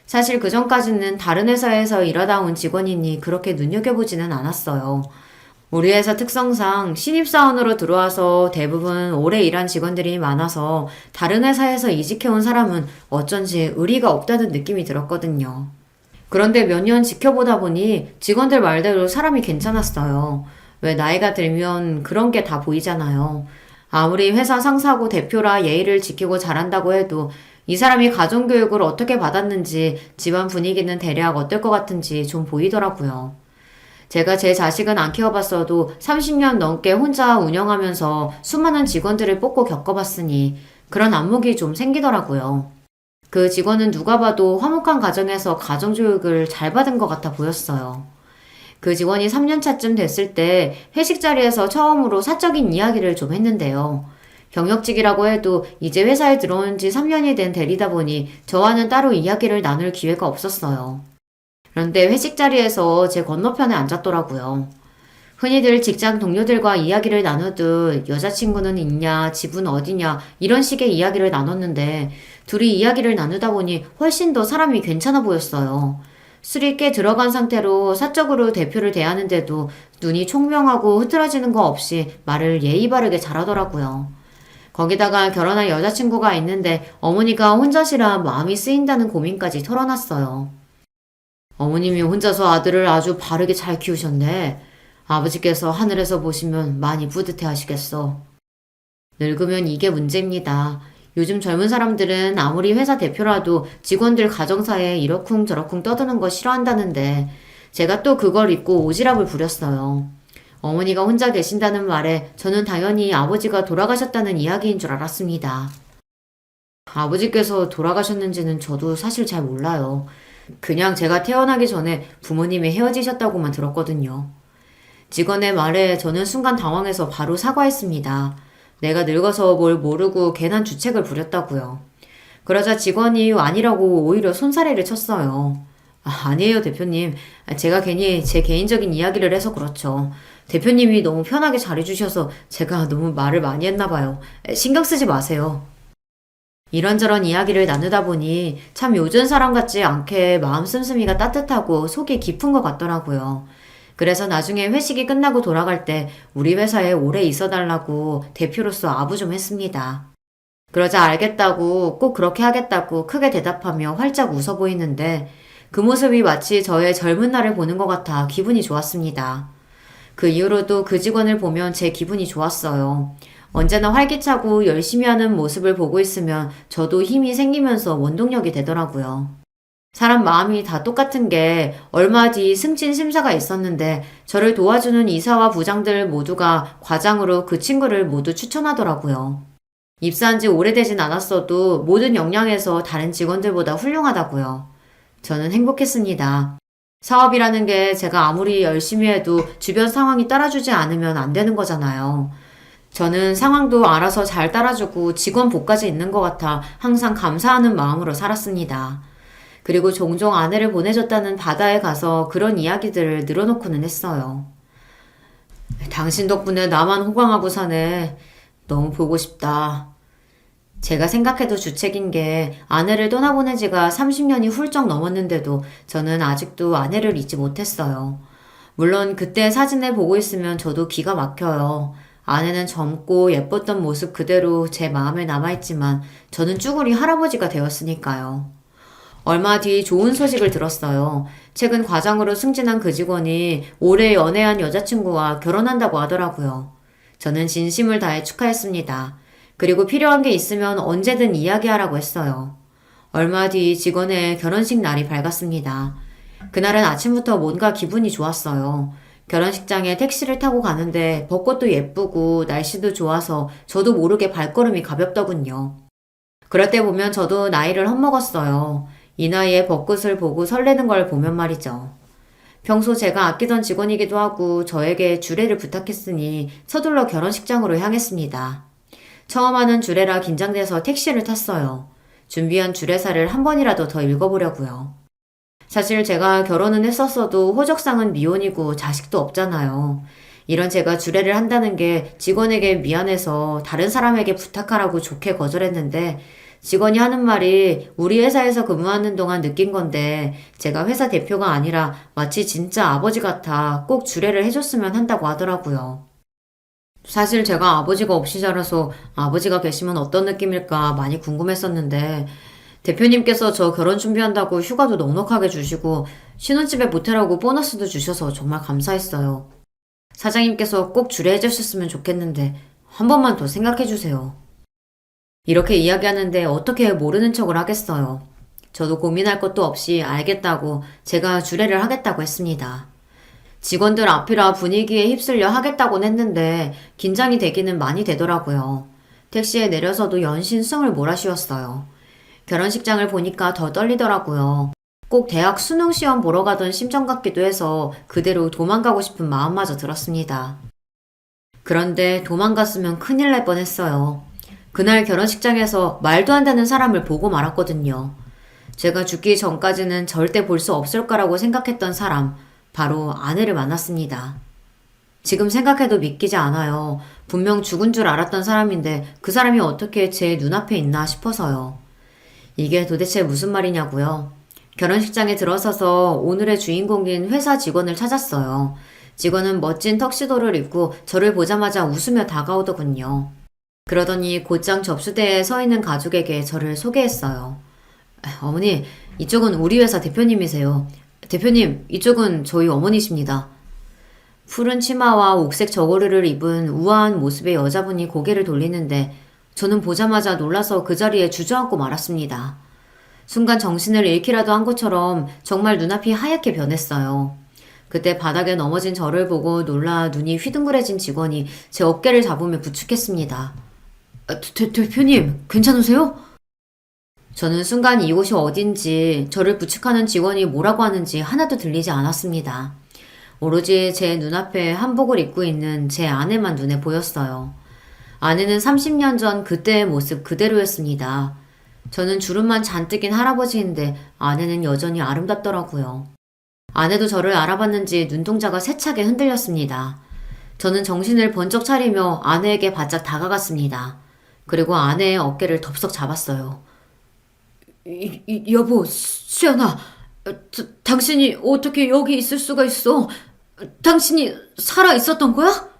사실 그 전까지는 다른 회사에서 일하다 온 직원이니 그렇게 눈여겨보지는 않았어요. 우리 회사 특성상 신입사원으로 들어와서 대부분 오래 일한 직원들이 많아서 다른 회사에서 이직해온 사람은 어쩐지 의리가 없다는 느낌이 들었거든요. 그런데 몇 년 지켜보다 보니 직원들 말대로 사람이 괜찮았어요. 왜 나이가 들면 그런 게 다 보이잖아요. 아무리 회사 상사고 대표라 예의를 지키고 잘한다고 해도 이 사람이 가정교육을 어떻게 받았는지 집안 분위기는 대략 어떨 것 같은지 좀 보이더라고요. 제가 제 자식은 안 키워봤어도 30년 넘게 혼자 운영하면서 수많은 직원들을 뽑고 겪어봤으니 그런 안목이 좀 생기더라고요. 그 직원은 누가 봐도 화목한 가정에서 가정교육을 잘 받은 것 같아 보였어요. 그 직원이 3년차쯤 됐을 때 회식 자리에서 처음으로 사적인 이야기를 좀 했는데요. 경력직이라고 해도 이제 회사에 들어온 지 3년이 된 대리다 보니 저와는 따로 이야기를 나눌 기회가 없었어요. 그런데 회식 자리에서 제 건너편에 앉았더라고요. 흔히들 직장 동료들과 이야기를 나누듯 여자친구는 있냐, 집은 어디냐 이런 식의 이야기를 나눴는데 둘이 이야기를 나누다 보니 훨씬 더 사람이 괜찮아 보였어요. 술이 꽤 들어간 상태로 사적으로 대표를 대하는데도 눈이 총명하고 흐트러지는 거 없이 말을 예의 바르게 잘하더라고요. 거기다가 결혼할 여자친구가 있는데 어머니가 혼자시라 마음이 쓰인다는 고민까지 털어놨어요. 어머님이 혼자서 아들을 아주 바르게 잘 키우셨네. 아버지께서 하늘에서 보시면 많이 뿌듯해 하시겠어. 늙으면 이게 문제입니다. 요즘 젊은 사람들은 아무리 회사 대표라도 직원들 가정사에 이러쿵저러쿵 떠드는 거 싫어한다는데 제가 또 그걸 잊고 오지랖을 부렸어요. 어머니가 혼자 계신다는 말에 저는 당연히 아버지가 돌아가셨다는 이야기인 줄 알았습니다. 아버지께서 돌아가셨는지는 저도 사실 잘 몰라요. 그냥 제가 태어나기 전에 부모님이 헤어지셨다고만 들었거든요. 직원의 말에 저는 순간 당황해서 바로 사과했습니다. 내가 늙어서 뭘 모르고 괜한 주책을 부렸다고요. 그러자 직원이 아니라고 오히려 손사래를 쳤어요. 아니에요, 대표님. 제가 괜히 제 개인적인 이야기를 해서 그렇죠. 대표님이 너무 편하게 잘해주셔서 제가 너무 말을 많이 했나 봐요. 신경 쓰지 마세요. 이런저런 이야기를 나누다 보니 참 요즘 사람 같지 않게 마음 씀씀이가 따뜻하고 속이 깊은 것 같더라고요. 그래서 나중에 회식이 끝나고 돌아갈 때 우리 회사에 오래 있어달라고 대표로서 아부 좀 했습니다. 그러자 알겠다고 꼭 그렇게 하겠다고 크게 대답하며 활짝 웃어 보이는데 그 모습이 마치 저의 젊은 날을 보는 것 같아 기분이 좋았습니다. 그 이후로도 그 직원을 보면 제 기분이 좋았어요. 언제나 활기차고 열심히 하는 모습을 보고 있으면 저도 힘이 생기면서 원동력이 되더라고요. 사람 마음이 다 똑같은 게 얼마 뒤 승진 심사가 있었는데 저를 도와주는 이사와 부장들 모두가 과장으로 그 친구를 모두 추천하더라고요. 입사한 지 오래되진 않았어도 모든 역량에서 다른 직원들보다 훌륭하다고요. 저는 행복했습니다. 사업이라는 게 제가 아무리 열심히 해도 주변 상황이 따라주지 않으면 안 되는 거잖아요. 저는 상황도 알아서 잘 따라주고 직원 복까지 있는 것 같아 항상 감사하는 마음으로 살았습니다. 그리고 종종 아내를 보내줬다는 바다에 가서 그런 이야기들을 늘어놓고는 했어요. 당신 덕분에 나만 호강하고 사네. 너무 보고 싶다. 제가 생각해도 주책인 게 아내를 떠나보낸 지가 30년이 훌쩍 넘었는데도 저는 아직도 아내를 잊지 못했어요. 물론 그때 사진을 보고 있으면 저도 기가 막혀요. 아내는 젊고 예뻤던 모습 그대로 제 마음에 남아있지만 저는 쭈구리 할아버지가 되었으니까요. 얼마 뒤 좋은 소식을 들었어요. 최근 과장으로 승진한 그 직원이 올해 연애한 여자친구와 결혼한다고 하더라고요. 저는 진심을 다해 축하했습니다. 그리고 필요한 게 있으면 언제든 이야기하라고 했어요. 얼마 뒤 직원의 결혼식 날이 밝았습니다. 그날은 아침부터 뭔가 기분이 좋았어요. 결혼식장에 택시를 타고 가는데 벚꽃도 예쁘고 날씨도 좋아서 저도 모르게 발걸음이 가볍더군요. 그럴 때 보면 저도 나이를 헛먹었어요. 이 나이에 벚꽃을 보고 설레는 걸 보면 말이죠. 평소 제가 아끼던 직원이기도 하고 저에게 주례를 부탁했으니 서둘러 결혼식장으로 향했습니다. 처음 하는 주례라 긴장돼서 택시를 탔어요. 준비한 주례사를 한 번이라도 더 읽어보려고요. 사실 제가 결혼은 했었어도 호적상은 미혼이고 자식도 없잖아요. 이런 제가 주례를 한다는 게 직원에게 미안해서 다른 사람에게 부탁하라고 좋게 거절했는데 직원이 하는 말이 우리 회사에서 근무하는 동안 느낀 건데 제가 회사 대표가 아니라 마치 진짜 아버지 같아 꼭 주례를 해줬으면 한다고 하더라고요. 사실 제가 아버지가 없이 자라서 아버지가 계시면 어떤 느낌일까 많이 궁금했었는데 대표님께서 저 결혼 준비한다고 휴가도 넉넉하게 주시고 신혼집에 모텔하고 보너스도 주셔서 정말 감사했어요. 사장님께서 꼭 주례해 주셨으면 좋겠는데 한 번만 더 생각해 주세요. 이렇게 이야기하는데 어떻게 모르는 척을 하겠어요. 저도 고민할 것도 없이 알겠다고 제가 주례를 하겠다고 했습니다. 직원들 앞이라 분위기에 휩쓸려 하겠다곤 했는데 긴장이 되기는 많이 되더라고요. 택시에 내려서도 연신 숨을 몰아쉬었어요. 결혼식장을 보니까 더 떨리더라고요. 꼭 대학 수능 시험 보러 가던 심정 같기도 해서 그대로 도망가고 싶은 마음마저 들었습니다. 그런데 도망갔으면 큰일 날 뻔했어요. 그날 결혼식장에서 말도 안 되는 사람을 보고 말았거든요. 제가 죽기 전까지는 절대 볼 수 없을 거라고 생각했던 사람, 바로 아내를 만났습니다. 지금 생각해도 믿기지 않아요. 분명 죽은 줄 알았던 사람인데 그 사람이 어떻게 제 눈앞에 있나 싶어서요. 이게 도대체 무슨 말이냐고요. 결혼식장에 들어서서 오늘의 주인공인 회사 직원을 찾았어요. 직원은 멋진 턱시도를 입고 저를 보자마자 웃으며 다가오더군요. 그러더니 곧장 접수대에 서 있는 가족에게 저를 소개했어요. 어머니, 이쪽은 우리 회사 대표님이세요. 대표님, 이쪽은 저희 어머니십니다. 푸른 치마와 옥색 저고리를 입은 우아한 모습의 여자분이 고개를 돌리는데 저는 보자마자 놀라서 그 자리에 주저앉고 말았습니다. 순간 정신을 잃기라도 한 것처럼 정말 눈앞이 하얗게 변했어요. 그때 바닥에 넘어진 저를 보고 놀라 눈이 휘둥그레진 직원이 제 어깨를 잡으며 부축했습니다. 대표님, 괜찮으세요? 저는 순간 이곳이 어딘지 저를 부축하는 직원이 뭐라고 하는지 하나도 들리지 않았습니다. 오로지 제 눈앞에 한복을 입고 있는 제 아내만 눈에 보였어요. 아내는 30년 전 그때의 모습 그대로였습니다. 저는 주름만 잔뜩인 할아버지인데 아내는 여전히 아름답더라고요. 아내도 저를 알아봤는지 눈동자가 세차게 흔들렸습니다. 저는 정신을 번쩍 차리며 아내에게 바짝 다가갔습니다. 그리고 아내의 어깨를 덥석 잡았어요. 여보, 수연아, 당신이 어떻게 여기 있을 수가 있어? 당신이 살아 있었던 거야?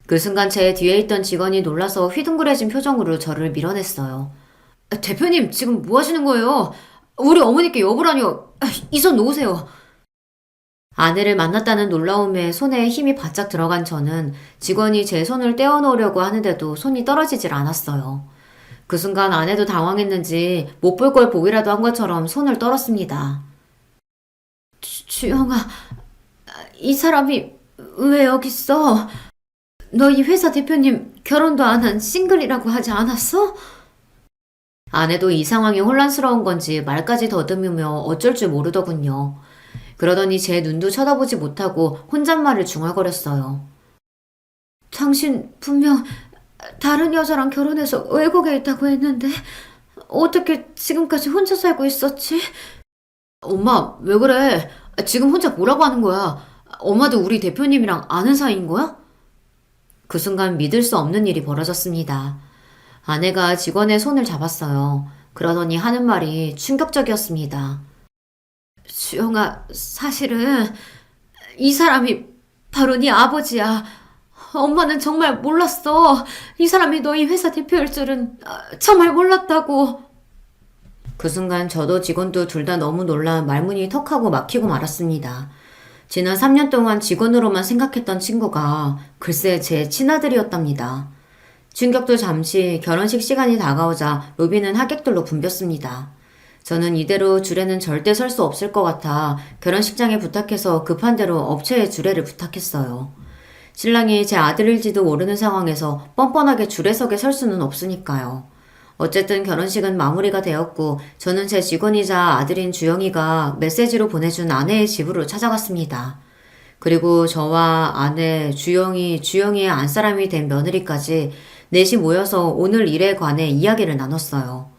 그 순간 제 뒤에 있던 직원이 놀라서 휘둥그레진 표정으로 저를 밀어냈어요. 대표님, 지금 뭐 하시는 거예요? 우리 어머니께 여보라뇨. 이 손 놓으세요. 아내를 만났다는 놀라움에 손에 힘이 바짝 들어간 저는 직원이 제 손을 떼어놓으려고 하는데도 손이 떨어지질 않았어요. 그 순간 아내도 당황했는지 못 볼 걸 보기라도 한 것처럼 손을 떨었습니다. 주영아, 이 사람이 왜 여기 있어? 너희 회사 대표님 결혼도 안 한 싱글이라고 하지 않았어? 아내도 이 상황이 혼란스러운 건지 말까지 더듬으며 어쩔 줄 모르더군요. 그러더니 제 눈도 쳐다보지 못하고 혼잣말을 중얼거렸어요. 당신 분명 다른 여자랑 결혼해서 외국에 있다고 했는데 어떻게 지금까지 혼자 살고 있었지? 엄마, 왜 그래? 지금 혼자 뭐라고 하는 거야? 엄마도 우리 대표님이랑 아는 사이인 거야? 그 순간 믿을 수 없는 일이 벌어졌습니다. 아내가 직원의 손을 잡았어요. 그러더니 하는 말이 충격적이었습니다. 주영아, 사실은 이 사람이 바로 네 아버지야. 엄마는 정말 몰랐어. 이 사람이 너희 회사 대표일 줄은 정말 몰랐다고. 그 순간 저도 직원도 둘 다 너무 놀라 말문이 턱하고 막히고 말았습니다. 지난 3년 동안 직원으로만 생각했던 친구가 글쎄 제 친아들이었답니다. 충격도 잠시 결혼식 시간이 다가오자 로비는 하객들로 붐볐습니다. 저는 이대로 줄에는 절대 설 수 없을 것 같아 결혼식장에 부탁해서 급한 대로 업체에 주례를 부탁했어요. 신랑이 제 아들일지도 모르는 상황에서 뻔뻔하게 줄에서게 설 수는 없으니까요. 어쨌든 결혼식은 마무리가 되었고 저는 제 직원이자 아들인 주영이가 메시지로 보내준 아내의 집으로 찾아갔습니다. 그리고 저와 아내, 주영이의 안사람이 된 며느리까지 넷이 모여서 오늘 일에 관해 이야기를 나눴어요.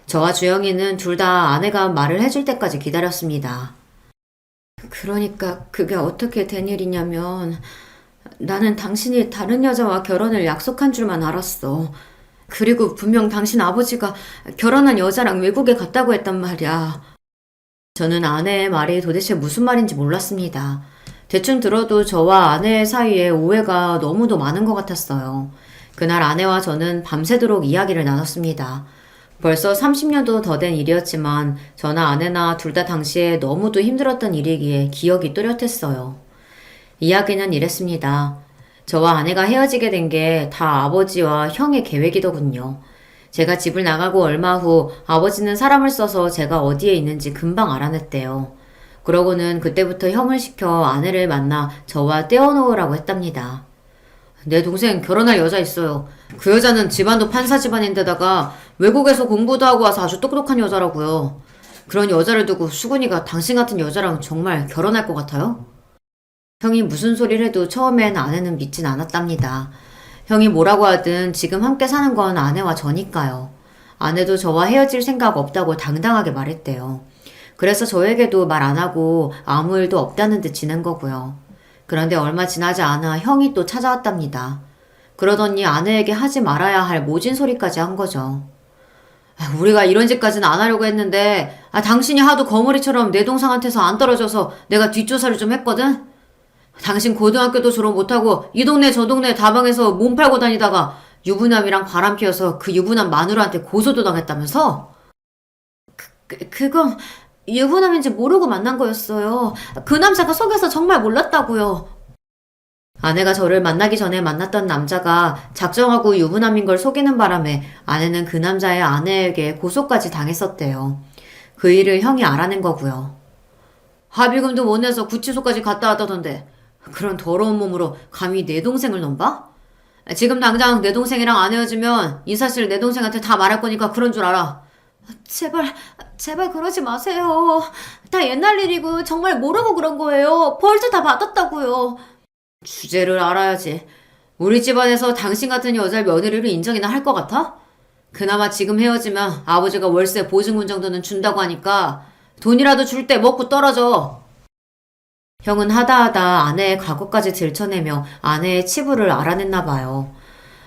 저와 주영이는 둘 다 아내가 말을 해줄 때까지 기다렸습니다. 그러니까 그게 어떻게 된 일이냐면 나는 당신이 다른 여자와 결혼을 약속한 줄만 알았어. 그리고 분명 당신 아버지가 결혼한 여자랑 외국에 갔다고 했단 말이야. 저는 아내의 말이 도대체 무슨 말인지 몰랐습니다. 대충 들어도 저와 아내의 사이에 오해가 너무도 많은 것 같았어요. 그날 아내와 저는 밤새도록 이야기를 나눴습니다. 벌써 30년도 더 된 일이었지만 저나 아내나 둘 다 당시에 너무도 힘들었던 일이기에 기억이 또렷했어요. 이야기는 이랬습니다. 저와 아내가 헤어지게 된 게 다 아버지와 형의 계획이더군요. 제가 집을 나가고 얼마 후 아버지는 사람을 써서 제가 어디에 있는지 금방 알아냈대요. 그러고는 그때부터 형을 시켜 아내를 만나 저와 떼어놓으라고 했답니다. 내 동생 결혼할 여자 있어요. 그 여자는 집안도 판사 집안인데다가 외국에서 공부도 하고 와서 아주 똑똑한 여자라고요. 그런 여자를 두고 수근이가 당신 같은 여자랑 정말 결혼할 것 같아요? 형이 무슨 소리를 해도 처음엔 아내는 믿진 않았답니다. 형이 뭐라고 하든 지금 함께 사는 건 아내와 저니까요. 아내도 저와 헤어질 생각 없다고 당당하게 말했대요. 그래서 저에게도 말 안 하고 아무 일도 없다는 듯 지낸 거고요. 그런데 얼마 지나지 않아 형이 또 찾아왔답니다. 그러더니 아내에게 하지 말아야 할 모진 소리까지 한 거죠. 우리가 이런 짓까지는 안 하려고 했는데 당신이 하도 거머리처럼 내 동생한테서 안 떨어져서 내가 뒷조사를 좀 했거든? 당신 고등학교도 졸업 못하고 이 동네 저 동네 다방에서 몸 팔고 다니다가 유부남이랑 바람 피워서 그 유부남 마누라한테 고소도 당했다면서? 그건 유부남인지 모르고 만난 거였어요. 그 남자가 속여서 정말 몰랐다고요. 아내가 저를 만나기 전에 만났던 남자가 작정하고 유부남인 걸 속이는 바람에 아내는 그 남자의 아내에게 고소까지 당했었대요. 그 일을 형이 알아낸 거고요. 합의금도 못 내서 구치소까지 갔다 왔다던데 그런 더러운 몸으로 감히 내 동생을 넘봐? 지금 당장 내 동생이랑 안 헤어지면 이 사실 내 동생한테 다 말할 거니까 그런 줄 알아. 제발 그러지 마세요. 다 옛날 일이고 정말 모르고 그런 거예요. 벌써 다 받았다고요. 주제를 알아야지. 우리 집안에서 당신 같은 여자의 며느리를 인정이나 할 것 같아? 그나마 지금 헤어지면 아버지가 월세 보증금 정도는 준다고 하니까 돈이라도 줄 때 먹고 떨어져. 형은 하다하다 아내의 과거까지 들춰내며 아내의 치부를 알아냈나 봐요.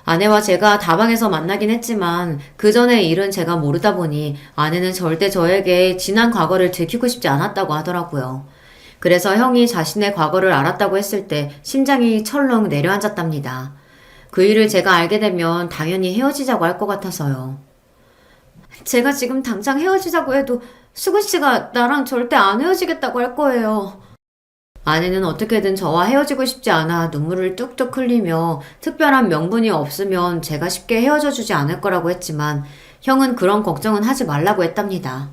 아내와 제가 다방에서 만나긴 했지만 그 전의 일은 제가 모르다 보니 아내는 절대 저에게 지난 과거를 들키고 싶지 않았다고 하더라고요. 그래서 형이 자신의 과거를 알았다고 했을 때 심장이 철렁 내려앉았답니다. 그 일을 제가 알게 되면 당연히 헤어지자고 할 것 같아서요. 제가 지금 당장 헤어지자고 해도 수근 씨가 나랑 절대 안 헤어지겠다고 할 거예요. 아내는 어떻게든 저와 헤어지고 싶지 않아 눈물을 뚝뚝 흘리며 특별한 명분이 없으면 제가 쉽게 헤어져 주지 않을 거라고 했지만 형은 그런 걱정은 하지 말라고 했답니다.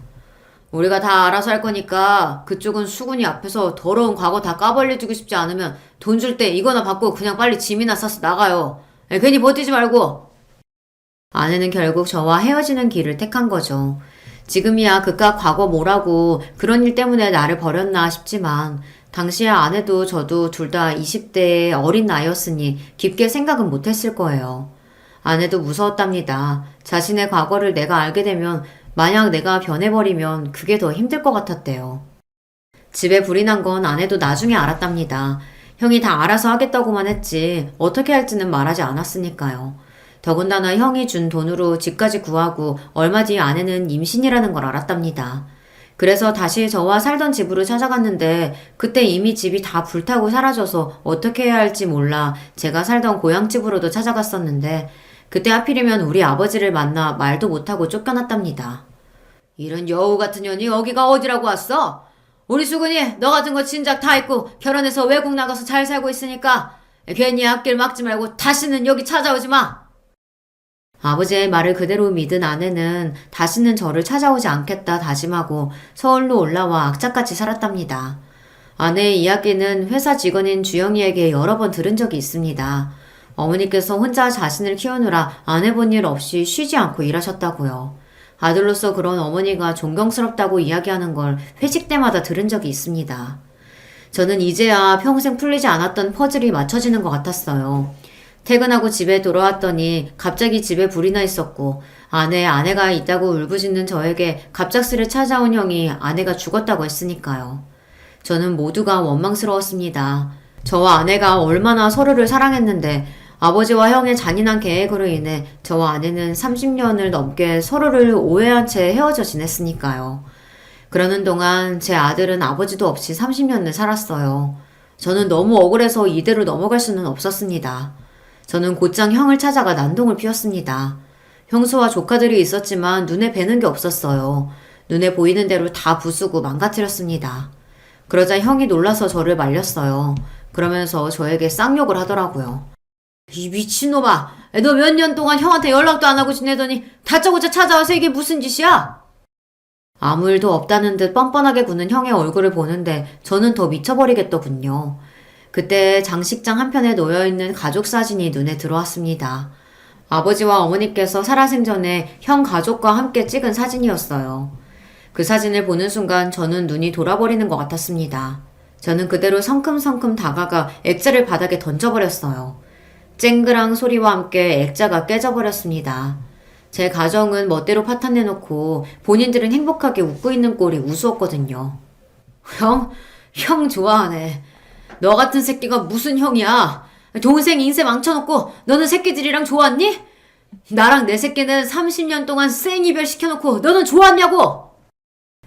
우리가 다 알아서 할 거니까 그쪽은 수근이 앞에서 더러운 과거 다 까발려주고 싶지 않으면 돈 줄 때 이거나 받고 그냥 빨리 짐이나 싸서 나가요. 괜히 버티지 말고. 아내는 결국 저와 헤어지는 길을 택한 거죠. 지금이야 그깟 과거 뭐라고 그런 일 때문에 나를 버렸나 싶지만 당시에 아내도 저도 둘 다 20대의 어린 나이였으니 깊게 생각은 못했을 거예요. 아내도 무서웠답니다. 자신의 과거를 내가 알게 되면 만약 내가 변해버리면 그게 더 힘들 것 같았대요. 집에 불이 난 건 아내도 나중에 알았답니다. 형이 다 알아서 하겠다고만 했지 어떻게 할지는 말하지 않았으니까요. 더군다나 형이 준 돈으로 집까지 구하고 얼마 뒤 아내는 임신이라는 걸 알았답니다. 그래서 다시 저와 살던 집으로 찾아갔는데 그때 이미 집이 다 불타고 사라져서 어떻게 해야 할지 몰라 제가 살던 고향집으로도 찾아갔었는데 그때 하필이면 우리 아버지를 만나 말도 못하고 쫓겨났답니다. 이런 여우 같은 년이 여기가 어디라고 왔어? 우리 수근이 너 같은 거 진작 다 했고 결혼해서 외국 나가서 잘 살고 있으니까 괜히 앞길 막지 말고 다시는 여기 찾아오지 마. 아버지의 말을 그대로 믿은 아내는 다시는 저를 찾아오지 않겠다 다짐하고 서울로 올라와 악착같이 살았답니다. 아내의 이야기는 회사 직원인 주영이에게 여러 번 들은 적이 있습니다. 어머니께서 혼자 자신을 키우느라 안 해본 일 없이 쉬지 않고 일하셨다고요. 아들로서 그런 어머니가 존경스럽다고 이야기하는 걸 회식 때마다 들은 적이 있습니다. 저는 이제야 평생 풀리지 않았던 퍼즐이 맞춰지는 것 같았어요. 퇴근하고 집에 돌아왔더니 갑자기 집에 불이 나 있었고 아내가 있다고 울부짖는 저에게 갑작스레 찾아온 형이 아내가 죽었다고 했으니까요. 저는 모두가 원망스러웠습니다. 저와 아내가 얼마나 서로를 사랑했는데 아버지와 형의 잔인한 계획으로 인해 저와 아내는 30년을 넘게 서로를 오해한 채 헤어져 지냈으니까요. 그러는 동안 제 아들은 아버지도 없이 30년을 살았어요. 저는 너무 억울해서 이대로 넘어갈 수는 없었습니다. 저는 곧장 형을 찾아가 난동을 피웠습니다. 형수와 조카들이 있었지만 눈에 뵈는 게 없었어요. 눈에 보이는 대로 다 부수고 망가뜨렸습니다. 그러자 형이 놀라서 저를 말렸어요. 그러면서 저에게 쌍욕을 하더라고요. 이 미친놈아! 너 몇 년 동안 형한테 연락도 안 하고 지내더니 다짜고짜 찾아와서 이게 무슨 짓이야? 아무 일도 없다는 듯 뻔뻔하게 구는 형의 얼굴을 보는데 저는 더 미쳐버리겠더군요. 그때 장식장 한편에 놓여있는 가족 사진이 눈에 들어왔습니다. 아버지와 어머니께서 살아생전에 형 가족과 함께 찍은 사진이었어요. 그 사진을 보는 순간 저는 눈이 돌아버리는 것 같았습니다. 저는 그대로 성큼성큼 다가가 액자를 바닥에 던져버렸어요. 쨍그랑 소리와 함께 액자가 깨져버렸습니다. 제 가정은 멋대로 파탄내놓고 본인들은 행복하게 웃고 있는 꼴이 우스웠거든요. 형 좋아하네. 너 같은 새끼가 무슨 형이야? 동생 인생 망쳐놓고 너는 새끼들이랑 좋았니? 나랑 내 새끼는 30년 동안 생이별 시켜놓고 너는 좋았냐고!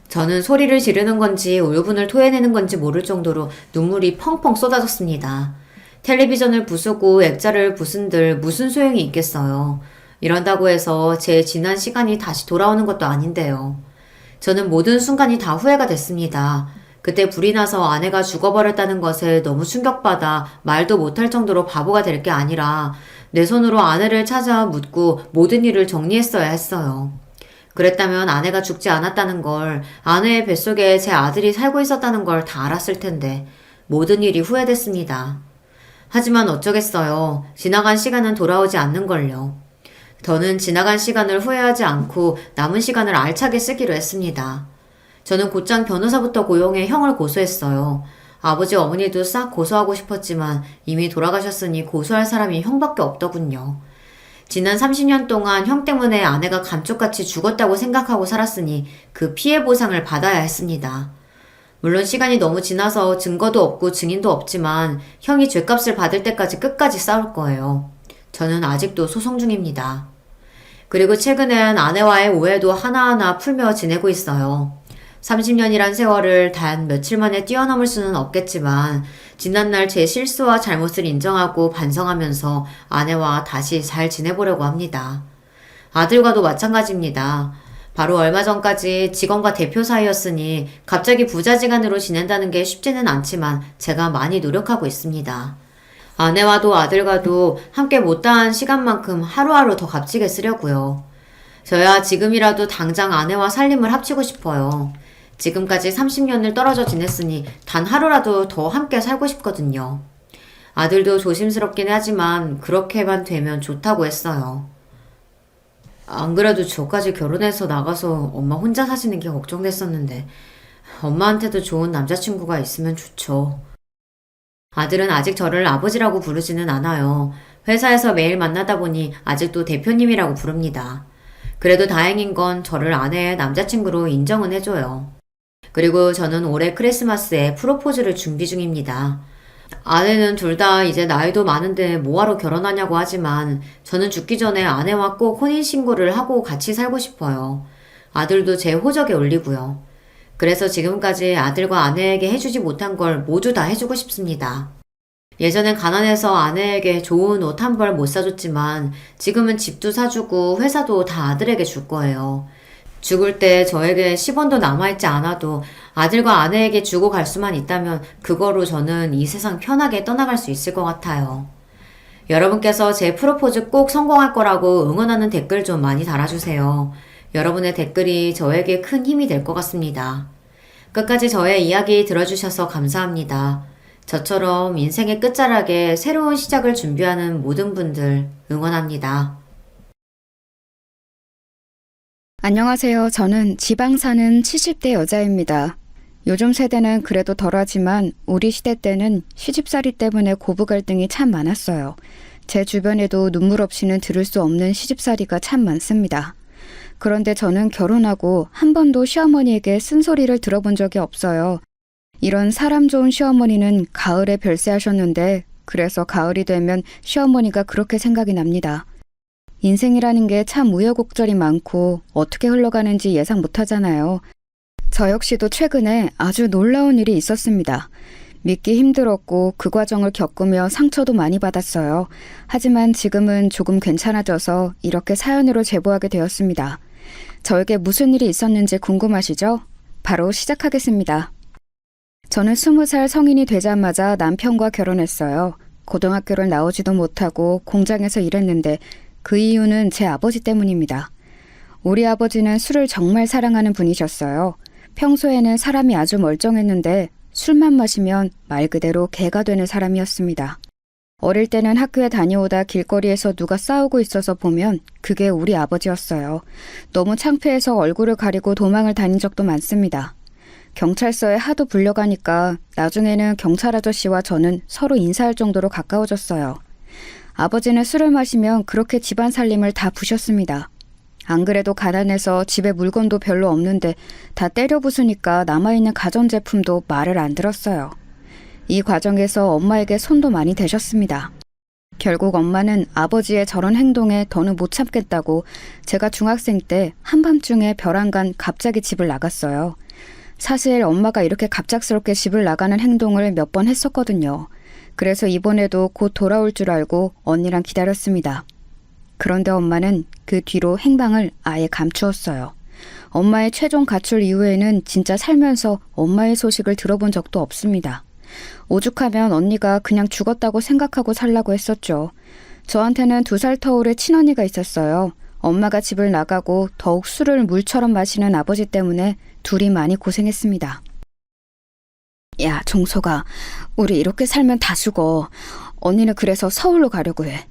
저는 소리를 지르는 건지 울분을 토해내는 건지 모를 정도로 눈물이 펑펑 쏟아졌습니다. 텔레비전을 부수고 액자를 부순들 무슨 소용이 있겠어요. 이런다고 해서 제 지난 시간이 다시 돌아오는 것도 아닌데요. 저는 모든 순간이 다 후회가 됐습니다. 그때 불이 나서 아내가 죽어버렸다는 것에 너무 충격받아 말도 못할 정도로 바보가 될 게 아니라 내 손으로 아내를 찾아 묻고 모든 일을 정리했어야 했어요. 그랬다면 아내가 죽지 않았다는 걸, 아내의 뱃속에 제 아들이 살고 있었다는 걸 다 알았을 텐데 모든 일이 후회됐습니다. 하지만 어쩌겠어요. 지나간 시간은 돌아오지 않는걸요. 저는 지나간 시간을 후회하지 않고 남은 시간을 알차게 쓰기로 했습니다. 저는 곧장 변호사부터 고용해 형을 고소했어요. 아버지 어머니도 싹 고소하고 싶었지만 이미 돌아가셨으니 고소할 사람이 형밖에 없더군요. 지난 30년 동안 형 때문에 아내가 감쪽같이 죽었다고 생각하고 살았으니 그 피해 보상을 받아야 했습니다. 물론 시간이 너무 지나서 증거도 없고 증인도 없지만 형이 죗값을 받을 때까지 끝까지 싸울 거예요. 저는 아직도 소송 중입니다. 그리고 최근엔 아내와의 오해도 하나하나 풀며 지내고 있어요. 30년이란 세월을 단 며칠 만에 뛰어넘을 수는 없겠지만 지난날 제 실수와 잘못을 인정하고 반성하면서 아내와 다시 잘 지내보려고 합니다. 아들과도 마찬가지입니다. 바로 얼마 전까지 직원과 대표 사이였으니 갑자기 부자지간으로 지낸다는 게 쉽지는 않지만 제가 많이 노력하고 있습니다. 아내와도 아들과도 함께 못다한 시간만큼 하루하루 더 값지게 쓰려고요. 저야 지금이라도 당장 아내와 살림을 합치고 싶어요. 지금까지 30년을 떨어져 지냈으니 단 하루라도 더 함께 살고 싶거든요. 아들도 조심스럽긴 하지만 그렇게만 되면 좋다고 했어요. 안 그래도 저까지 결혼해서 나가서 엄마 혼자 사시는 게 걱정됐었는데 엄마한테도 좋은 남자친구가 있으면 좋죠. 아들은 아직 저를 아버지라고 부르지는 않아요. 회사에서 매일 만나다 보니 아직도 대표님이라고 부릅니다. 그래도 다행인 건 저를 아내의 남자친구로 인정은 해줘요. 그리고 저는 올해 크리스마스에 프로포즈를 준비 중입니다. 아내는 둘 다 이제 나이도 많은데 뭐하러 결혼하냐고 하지만 저는 죽기 전에 아내와 꼭 혼인신고를 하고 같이 살고 싶어요. 아들도 제 호적에 올리고요. 그래서 지금까지 아들과 아내에게 해주지 못한 걸 모두 다 해주고 싶습니다. 예전엔 가난해서 아내에게 좋은 옷 한 벌 못 사줬지만 지금은 집도 사주고 회사도 다 아들에게 줄 거예요. 죽을 때 저에게 10원도 남아있지 않아도 아들과 아내에게 주고 갈 수만 있다면 그거로 저는 이 세상 편하게 떠나갈 수 있을 것 같아요. 여러분께서 제 프로포즈 꼭 성공할 거라고 응원하는 댓글 좀 많이 달아주세요. 여러분의 댓글이 저에게 큰 힘이 될 것 같습니다. 끝까지 저의 이야기 들어주셔서 감사합니다. 저처럼 인생의 끝자락에 새로운 시작을 준비하는 모든 분들 응원합니다. 안녕하세요. 저는 지방 사는 70대 여자입니다. 요즘 세대는 그래도 덜하지만 우리 시대 때는 시집살이 때문에 고부 갈등이 참 많았어요. 제 주변에도 눈물 없이는 들을 수 없는 시집살이가 참 많습니다. 그런데 저는 결혼하고 한 번도 시어머니에게 쓴소리를 들어본 적이 없어요. 이런 사람 좋은 시어머니는 가을에 별세하셨는데 그래서 가을이 되면 시어머니가 그렇게 생각이 납니다. 인생이라는 게 참 우여곡절이 많고 어떻게 흘러가는지 예상 못하잖아요. 저 역시도 최근에 아주 놀라운 일이 있었습니다. 믿기 힘들었고 그 과정을 겪으며 상처도 많이 받았어요. 하지만 지금은 조금 괜찮아져서 이렇게 사연으로 제보하게 되었습니다. 저에게 무슨 일이 있었는지 궁금하시죠? 바로 시작하겠습니다. 저는 20살 성인이 되자마자 남편과 결혼했어요. 고등학교를 나오지도 못하고 공장에서 일했는데 그 이유는 제 아버지 때문입니다. 우리 아버지는 술을 정말 사랑하는 분이셨어요. 평소에는 사람이 아주 멀쩡했는데 술만 마시면 말 그대로 개가 되는 사람이었습니다. 어릴 때는 학교에 다녀오다 길거리에서 누가 싸우고 있어서 보면 그게 우리 아버지였어요. 너무 창피해서 얼굴을 가리고 도망을 다닌 적도 많습니다. 경찰서에 하도 불려가니까 나중에는 경찰 아저씨와 저는 서로 인사할 정도로 가까워졌어요. 아버지는 술을 마시면 그렇게 집안 살림을 다 부셨습니다. 안 그래도 가난해서 집에 물건도 별로 없는데 다 때려 부수니까 남아있는 가전제품도 말을 안 들었어요. 이 과정에서 엄마에게 손도 많이 대셨습니다. 결국 엄마는 아버지의 저런 행동에 더는 못 참겠다고 제가 중학생 때 한밤중에 벼랑간 갑자기 집을 나갔어요. 사실 엄마가 이렇게 갑작스럽게 집을 나가는 행동을 몇 번 했었거든요. 그래서 이번에도 곧 돌아올 줄 알고 언니랑 기다렸습니다. 그런데 엄마는 그 뒤로 행방을 아예 감추었어요. 엄마의 최종 가출 이후에는 진짜 살면서 엄마의 소식을 들어본 적도 없습니다. 오죽하면 언니가 그냥 죽었다고 생각하고 살라고 했었죠. 저한테는 2살 터울의 친언니가 있었어요. 엄마가 집을 나가고 더욱 술을 물처럼 마시는 아버지 때문에 둘이 많이 고생했습니다. 야, 종석아, 우리 이렇게 살면 다 죽어. 언니는 그래서 서울로 가려고 해.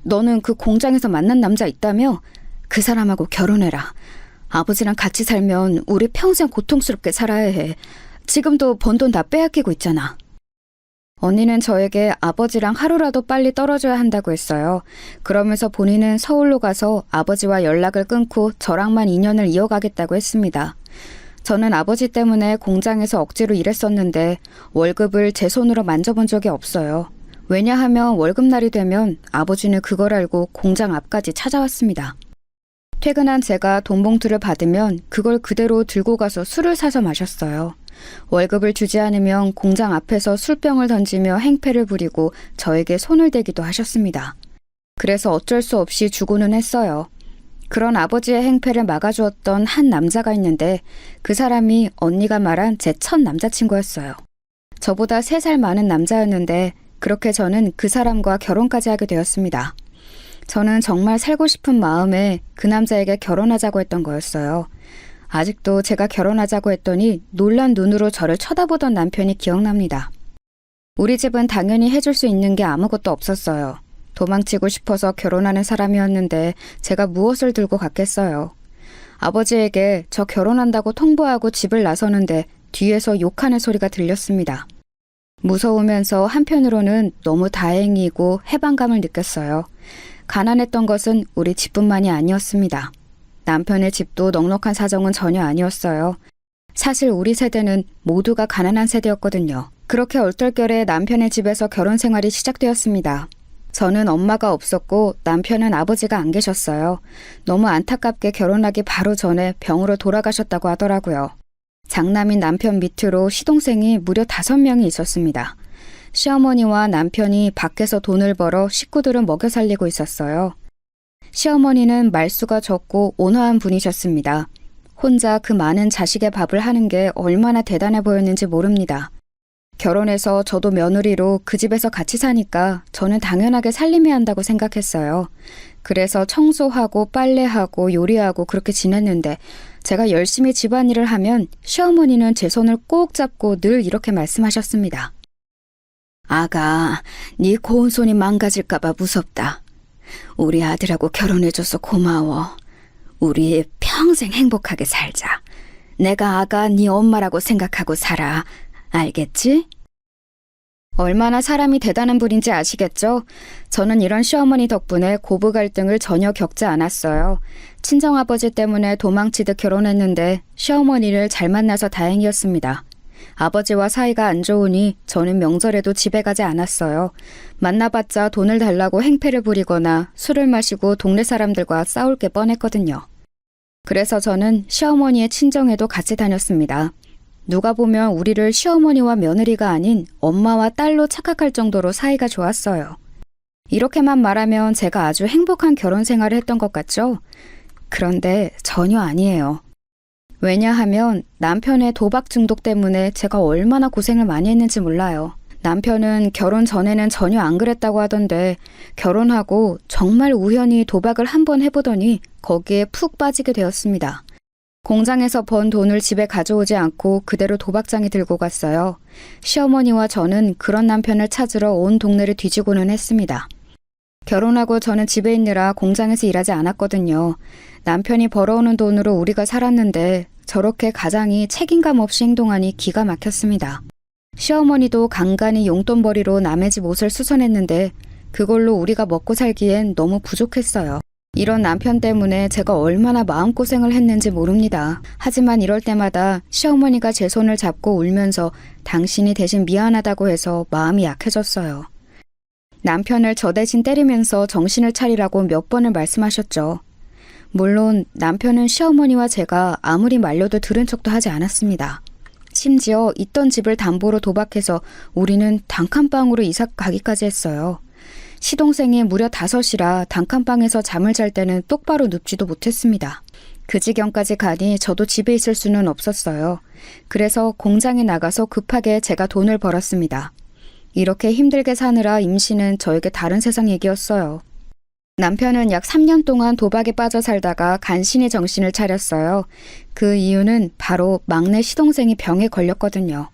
너는 그 공장에서 만난 남자 있다며? 그 사람하고 결혼해라. 아버지랑 같이 살면 우리 평생 고통스럽게 살아야 해. 지금도 번 돈 다 빼앗기고 있잖아. 언니는 저에게 아버지랑 하루라도 빨리 떨어져야 한다고 했어요. 그러면서 본인은 서울로 가서 아버지와 연락을 끊고 저랑만 인연을 이어가겠다고 했습니다. 저는 아버지 때문에 공장에서 억지로 일했었는데 월급을 제 손으로 만져본 적이 없어요. 왜냐하면 월급날이 되면 아버지는 그걸 알고 공장 앞까지 찾아왔습니다. 퇴근한 제가 돈 봉투를 받으면 그걸 그대로 들고 가서 술을 사서 마셨어요. 월급을 주지 않으면 공장 앞에서 술병을 던지며 행패를 부리고 저에게 손을 대기도 하셨습니다. 그래서 어쩔 수 없이 주고는 했어요. 그런 아버지의 행패를 막아주었던 한 남자가 있는데 그 사람이 언니가 말한 제 첫 남자친구였어요. 저보다 3살 많은 남자였는데 그렇게 저는 그 사람과 결혼까지 하게 되었습니다. 저는 정말 살고 싶은 마음에 그 남자에게 결혼하자고 했던 거였어요. 아직도 제가 결혼하자고 했더니 놀란 눈으로 저를 쳐다보던 남편이 기억납니다. 우리 집은 당연히 해줄 수 있는 게 아무것도 없었어요. 도망치고 싶어서 결혼하는 사람이었는데 제가 무엇을 들고 갔겠어요. 아버지에게 저 결혼한다고 통보하고 집을 나서는데 뒤에서 욕하는 소리가 들렸습니다. 무서우면서 한편으로는 너무 다행이고 해방감을 느꼈어요. 가난했던 것은 우리 집뿐만이 아니었습니다. 남편의 집도 넉넉한 사정은 전혀 아니었어요. 사실 우리 세대는 모두가 가난한 세대였거든요. 그렇게 얼떨결에 남편의 집에서 결혼 생활이 시작되었습니다. 저는 엄마가 없었고 남편은 아버지가 안 계셨어요. 너무 안타깝게 결혼하기 바로 전에 병으로 돌아가셨다고 하더라고요. 장남인 남편 밑으로 시동생이 무려 5명이 있었습니다. 시어머니와 남편이 밖에서 돈을 벌어 식구들을 먹여 살리고 있었어요. 시어머니는 말수가 적고 온화한 분이셨습니다. 혼자 그 많은 자식의 밥을 하는 게 얼마나 대단해 보였는지 모릅니다. 결혼해서 저도 며느리로 그 집에서 같이 사니까 저는 당연하게 살림해야 한다고 생각했어요. 그래서 청소하고 빨래하고 요리하고 그렇게 지냈는데 제가 열심히 집안일을 하면 시어머니는 제 손을 꼭 잡고 늘 이렇게 말씀하셨습니다. 아가, 네 고운 손이 망가질까봐 무섭다. 우리 아들하고 결혼해줘서 고마워. 우리 평생 행복하게 살자. 내가 아가 네 엄마라고 생각하고 살아. 알겠지? 얼마나 사람이 대단한 분인지 아시겠죠? 저는 이런 시어머니 덕분에 고부 갈등을 전혀 겪지 않았어요. 친정아버지 때문에 도망치듯 결혼했는데 시어머니를 잘 만나서 다행이었습니다. 아버지와 사이가 안 좋으니 저는 명절에도 집에 가지 않았어요. 만나봤자 돈을 달라고 행패를 부리거나 술을 마시고 동네 사람들과 싸울 게 뻔했거든요. 그래서 저는 시어머니의 친정에도 같이 다녔습니다. 누가 보면 우리를 시어머니와 며느리가 아닌 엄마와 딸로 착각할 정도로 사이가 좋았어요. 이렇게만 말하면 제가 아주 행복한 결혼 생활을 했던 것 같죠? 그런데 전혀 아니에요. 왜냐하면 남편의 도박 중독 때문에 제가 얼마나 고생을 많이 했는지 몰라요. 남편은 결혼 전에는 전혀 안 그랬다고 하던데 결혼하고 정말 우연히 도박을 한번 해보더니 거기에 푹 빠지게 되었습니다. 공장에서 번 돈을 집에 가져오지 않고 그대로 도박장에 들고 갔어요. 시어머니와 저는 그런 남편을 찾으러 온 동네를 뒤지고는 했습니다. 결혼하고 저는 집에 있느라 공장에서 일하지 않았거든요. 남편이 벌어오는 돈으로 우리가 살았는데 저렇게 가장이 책임감 없이 행동하니 기가 막혔습니다. 시어머니도 간간히 용돈벌이로 남의 집 옷을 수선했는데 그걸로 우리가 먹고 살기엔 너무 부족했어요. 이런 남편 때문에 제가 얼마나 마음고생을 했는지 모릅니다. 하지만 이럴 때마다 시어머니가 제 손을 잡고 울면서 당신이 대신 미안하다고 해서 마음이 약해졌어요. 남편을 저 대신 때리면서 정신을 차리라고 몇 번을 말씀하셨죠. 물론 남편은 시어머니와 제가 아무리 말려도 들은 척도 하지 않았습니다. 심지어 있던 집을 담보로 도박해서 우리는 단칸방으로 이사 가기까지 했어요. 시동생이 무려 5이라 단칸방에서 잠을 잘 때는 똑바로 눕지도 못했습니다. 그 지경까지 가니 저도 집에 있을 수는 없었어요. 그래서 공장에 나가서 급하게 제가 돈을 벌었습니다. 이렇게 힘들게 사느라 임신은 저에게 다른 세상 얘기였어요. 남편은 약 3년 동안 도박에 빠져 살다가 간신히 정신을 차렸어요. 그 이유는 바로 막내 시동생이 병에 걸렸거든요.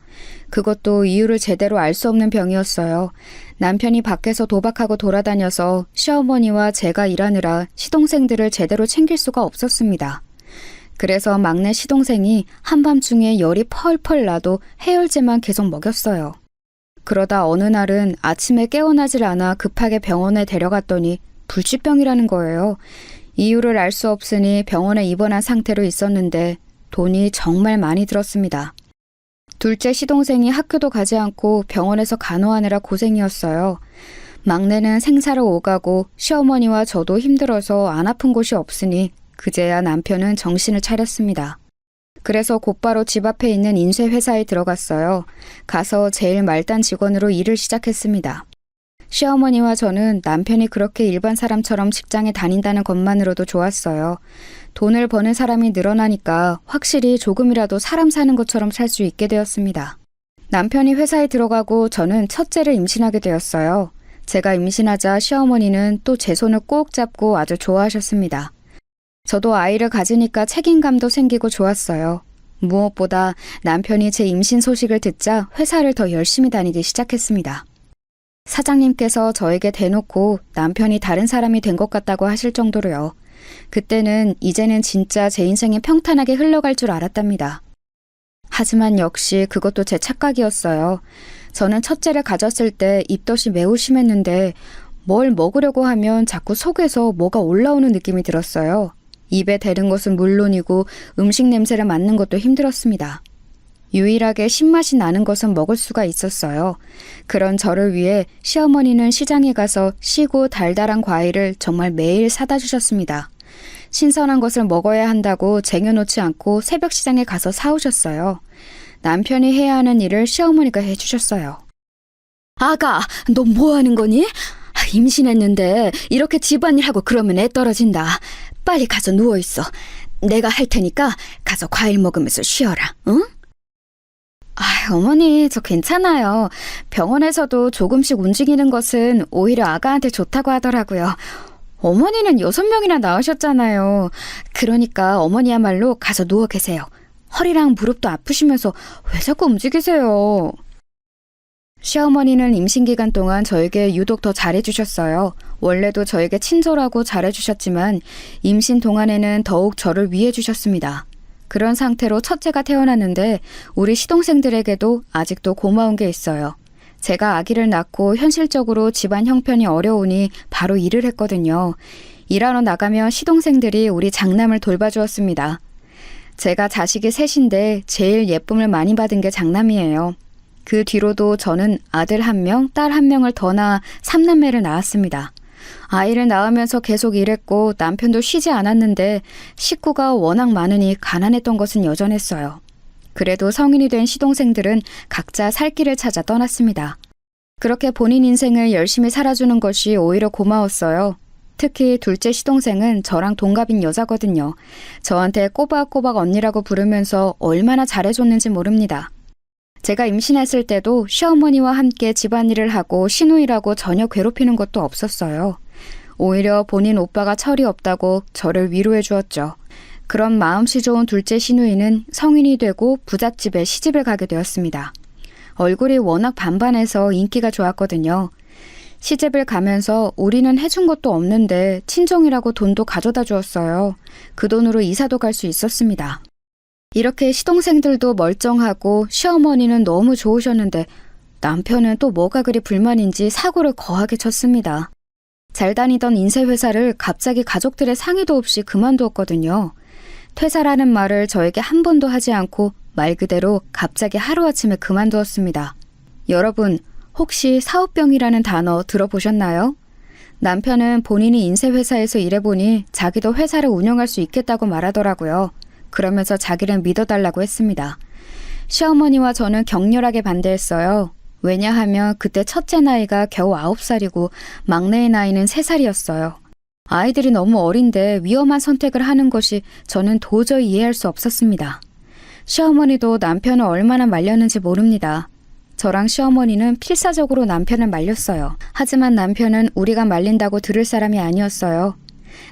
그것도 이유를 제대로 알 수 없는 병이었어요. 남편이 밖에서 도박하고 돌아다녀서 시어머니와 제가 일하느라 시동생들을 제대로 챙길 수가 없었습니다. 그래서 막내 시동생이 한밤중에 열이 펄펄 나도 해열제만 계속 먹였어요. 그러다 어느 날은 아침에 깨어나질 않아 급하게 병원에 데려갔더니 불치병이라는 거예요. 이유를 알 수 없으니 병원에 입원한 상태로 있었는데 돈이 정말 많이 들었습니다. 둘째 시동생이 학교도 가지 않고 병원에서 간호하느라 고생이었어요. 막내는 생사로 오가고 시어머니와 저도 힘들어서 안 아픈 곳이 없으니 그제야 남편은 정신을 차렸습니다. 그래서 곧바로 집 앞에 있는 인쇄회사에 들어갔어요. 가서 제일 말단 직원으로 일을 시작했습니다. 시어머니와 저는 남편이 그렇게 일반 사람처럼 직장에 다닌다는 것만으로도 좋았어요. 돈을 버는 사람이 늘어나니까 확실히 조금이라도 사람 사는 것처럼 살 수 있게 되었습니다. 남편이 회사에 들어가고 저는 첫째를 임신하게 되었어요. 제가 임신하자 시어머니는 또 제 손을 꼭 잡고 아주 좋아하셨습니다. 저도 아이를 가지니까 책임감도 생기고 좋았어요. 무엇보다 남편이 제 임신 소식을 듣자 회사를 더 열심히 다니기 시작했습니다. 사장님께서 저에게 대놓고 남편이 다른 사람이 된 것 같다고 하실 정도로요. 그때는 이제는 진짜 제 인생이 평탄하게 흘러갈 줄 알았답니다. 하지만 역시 그것도 제 착각이었어요. 저는 첫째를 가졌을 때 입덧이 매우 심했는데 뭘 먹으려고 하면 자꾸 속에서 뭐가 올라오는 느낌이 들었어요. 입에 대는 것은 물론이고 음식 냄새를 맡는 것도 힘들었습니다. 유일하게 신맛이 나는 것은 먹을 수가 있었어요. 그런 저를 위해 시어머니는 시장에 가서 시고 달달한 과일을 정말 매일 사다 주셨습니다. 신선한 것을 먹어야 한다고 쟁여놓지 않고 새벽 시장에 가서 사오셨어요. 남편이 해야 하는 일을 시어머니가 해주셨어요. 아가, 너 뭐 하는 거니? 임신했는데 이렇게 집안일하고 그러면 애 떨어진다. 빨리 가서 누워있어. 내가 할 테니까 가서 과일 먹으면서 쉬어라, 응? 어머니, 저 괜찮아요. 병원에서도 조금씩 움직이는 것은 오히려 아가한테 좋다고 하더라고요. 어머니는 6명이나 낳으셨잖아요. 그러니까 어머니야말로 가서 누워 계세요. 허리랑 무릎도 아프시면서 왜 자꾸 움직이세요? 시어머니는 임신 기간 동안 저에게 유독 더 잘해주셨어요. 원래도 저에게 친절하고 잘해주셨지만 임신 동안에는 더욱 저를 위해주셨습니다. 그런 상태로 첫째가 태어났는데 우리 시동생들에게도 아직도 고마운 게 있어요. 제가 아기를 낳고 현실적으로 집안 형편이 어려우니 바로 일을 했거든요. 일하러 나가면 시동생들이 우리 장남을 돌봐주었습니다. 제가 자식이 셋인데 제일 예쁨을 많이 받은 게 장남이에요. 그 뒤로도 저는 아들 1명, 딸 1명을 더 낳아 3남매를 낳았습니다. 아이를 낳으면서 계속 일했고 남편도 쉬지 않았는데 식구가 워낙 많으니 가난했던 것은 여전했어요. 그래도 성인이 된 시동생들은 각자 살 길을 찾아 떠났습니다. 그렇게 본인 인생을 열심히 살아주는 것이 오히려 고마웠어요. 특히 둘째 시동생은 저랑 동갑인 여자거든요. 저한테 꼬박꼬박 언니라고 부르면서 얼마나 잘해줬는지 모릅니다. 제가 임신했을 때도 시어머니와 함께 집안일을 하고 시누이라고 전혀 괴롭히는 것도 없었어요. 오히려 본인 오빠가 철이 없다고 저를 위로해 주었죠. 그런 마음씨 좋은 둘째 시누이는 성인이 되고 부잣집에 시집을 가게 되었습니다. 얼굴이 워낙 반반해서 인기가 좋았거든요. 시집을 가면서 우리는 해준 것도 없는데 친정이라고 돈도 가져다 주었어요. 그 돈으로 이사도 갈 수 있었습니다. 이렇게 시동생들도 멀쩡하고 시어머니는 너무 좋으셨는데 남편은 또 뭐가 그리 불만인지 사고를 거하게 쳤습니다. 잘 다니던 인쇄회사를 갑자기 가족들의 상의도 없이 그만두었거든요. 퇴사라는 말을 저에게 한 번도 하지 않고 말 그대로 갑자기 하루아침에 그만두었습니다. 여러분, 혹시 사업병이라는 단어 들어보셨나요? 남편은 본인이 인쇄회사에서 일해보니 자기도 회사를 운영할 수 있겠다고 말하더라고요. 그러면서 자기를 믿어달라고 했습니다. 시어머니와 저는 격렬하게 반대했어요. 왜냐하면 그때 첫째 나이가 겨우 9살이고 막내의 나이는 3살이었어요. 아이들이 너무 어린데 위험한 선택을 하는 것이 저는 도저히 이해할 수 없었습니다. 시어머니도 남편을 얼마나 말렸는지 모릅니다. 저랑 시어머니는 필사적으로 남편을 말렸어요. 하지만 남편은 우리가 말린다고 들을 사람이 아니었어요.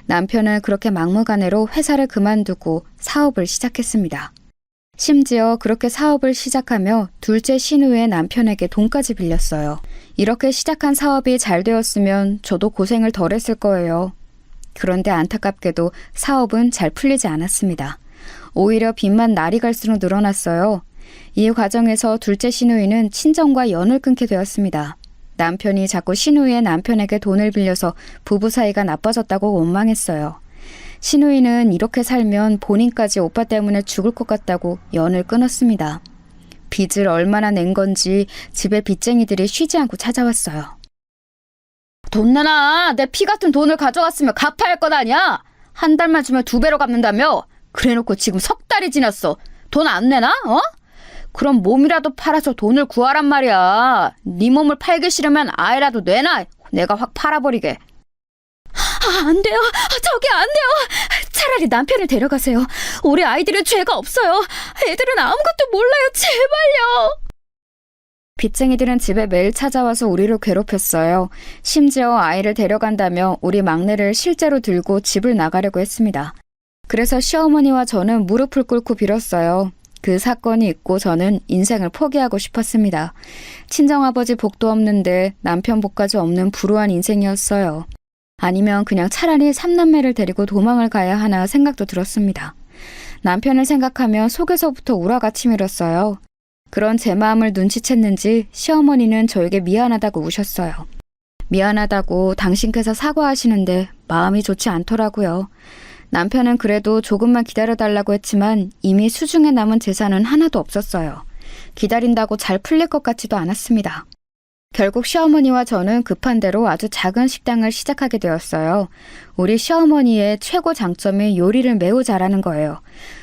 남편은 그렇게 막무가내로 회사를 그만두고 사업을 시작했습니다. 심지어 그렇게 사업을 시작하며 둘째 시누이의 남편에게 돈까지 빌렸어요. 이렇게 시작한 사업이 잘 되었으면 저도 고생을 덜 했을 거예요. 그런데 안타깝게도 사업은 잘 풀리지 않았습니다. 오히려 빚만 날이 갈수록 늘어났어요. 이 과정에서 둘째 시누이는 친정과 연을 끊게 되었습니다. 남편이 자꾸 시누이의 남편에게 돈을 빌려서 부부 사이가 나빠졌다고 원망했어요. 시누이는 이렇게 살면 본인까지 오빠 때문에 죽을 것 같다고 연을 끊었습니다. 빚을 얼마나 낸 건지 집에 빚쟁이들이 쉬지 않고 찾아왔어요. 돈 내놔! 내 피 같은 돈을 가져갔으면 갚아야 할 것 아니야! 한 달만 주면 2배로 갚는다며? 그래놓고 지금 3달이 지났어. 돈 안 내나? 어? 그럼 몸이라도 팔아서 돈을 구하란 말이야. 네 몸을 팔기 싫으면 아이라도 내놔. 내가 확 팔아버리게. 안 돼요. 저기 안 돼요. 차라리 남편을 데려가세요. 우리 아이들은 죄가 없어요. 애들은 아무것도 몰라요. 제발요. 빚쟁이들은 집에 매일 찾아와서 우리를 괴롭혔어요. 심지어 아이를 데려간다며 우리 막내를 실제로 들고 집을 나가려고 했습니다. 그래서 시어머니와 저는 무릎을 꿇고 빌었어요. 그 사건이 있고 저는 인생을 포기하고 싶었습니다. 친정아버지 복도 없는데 남편 복까지 없는 불우한 인생이었어요. 아니면 그냥 차라리 삼남매를 데리고 도망을 가야 하나 생각도 들었습니다. 남편을 생각하며 속에서부터 우라가 치밀었어요. 그런 제 마음을 눈치챘는지 시어머니는 저에게 미안하다고 우셨어요. 미안하다고 당신께서 사과하시는데 마음이 좋지 않더라고요. 남편은 그래도 조금만 기다려달라고 했지만 이미 수중에 남은 재산은 하나도 없었어요. 기다린다고 잘 풀릴 것 같지도 않았습니다. 결국 시어머니와 저는 급한 대로 아주 작은 식당을 시작하게 되었어요. 우리 시어머니의 최고 장점이 요리를 매우 잘하는 거예요.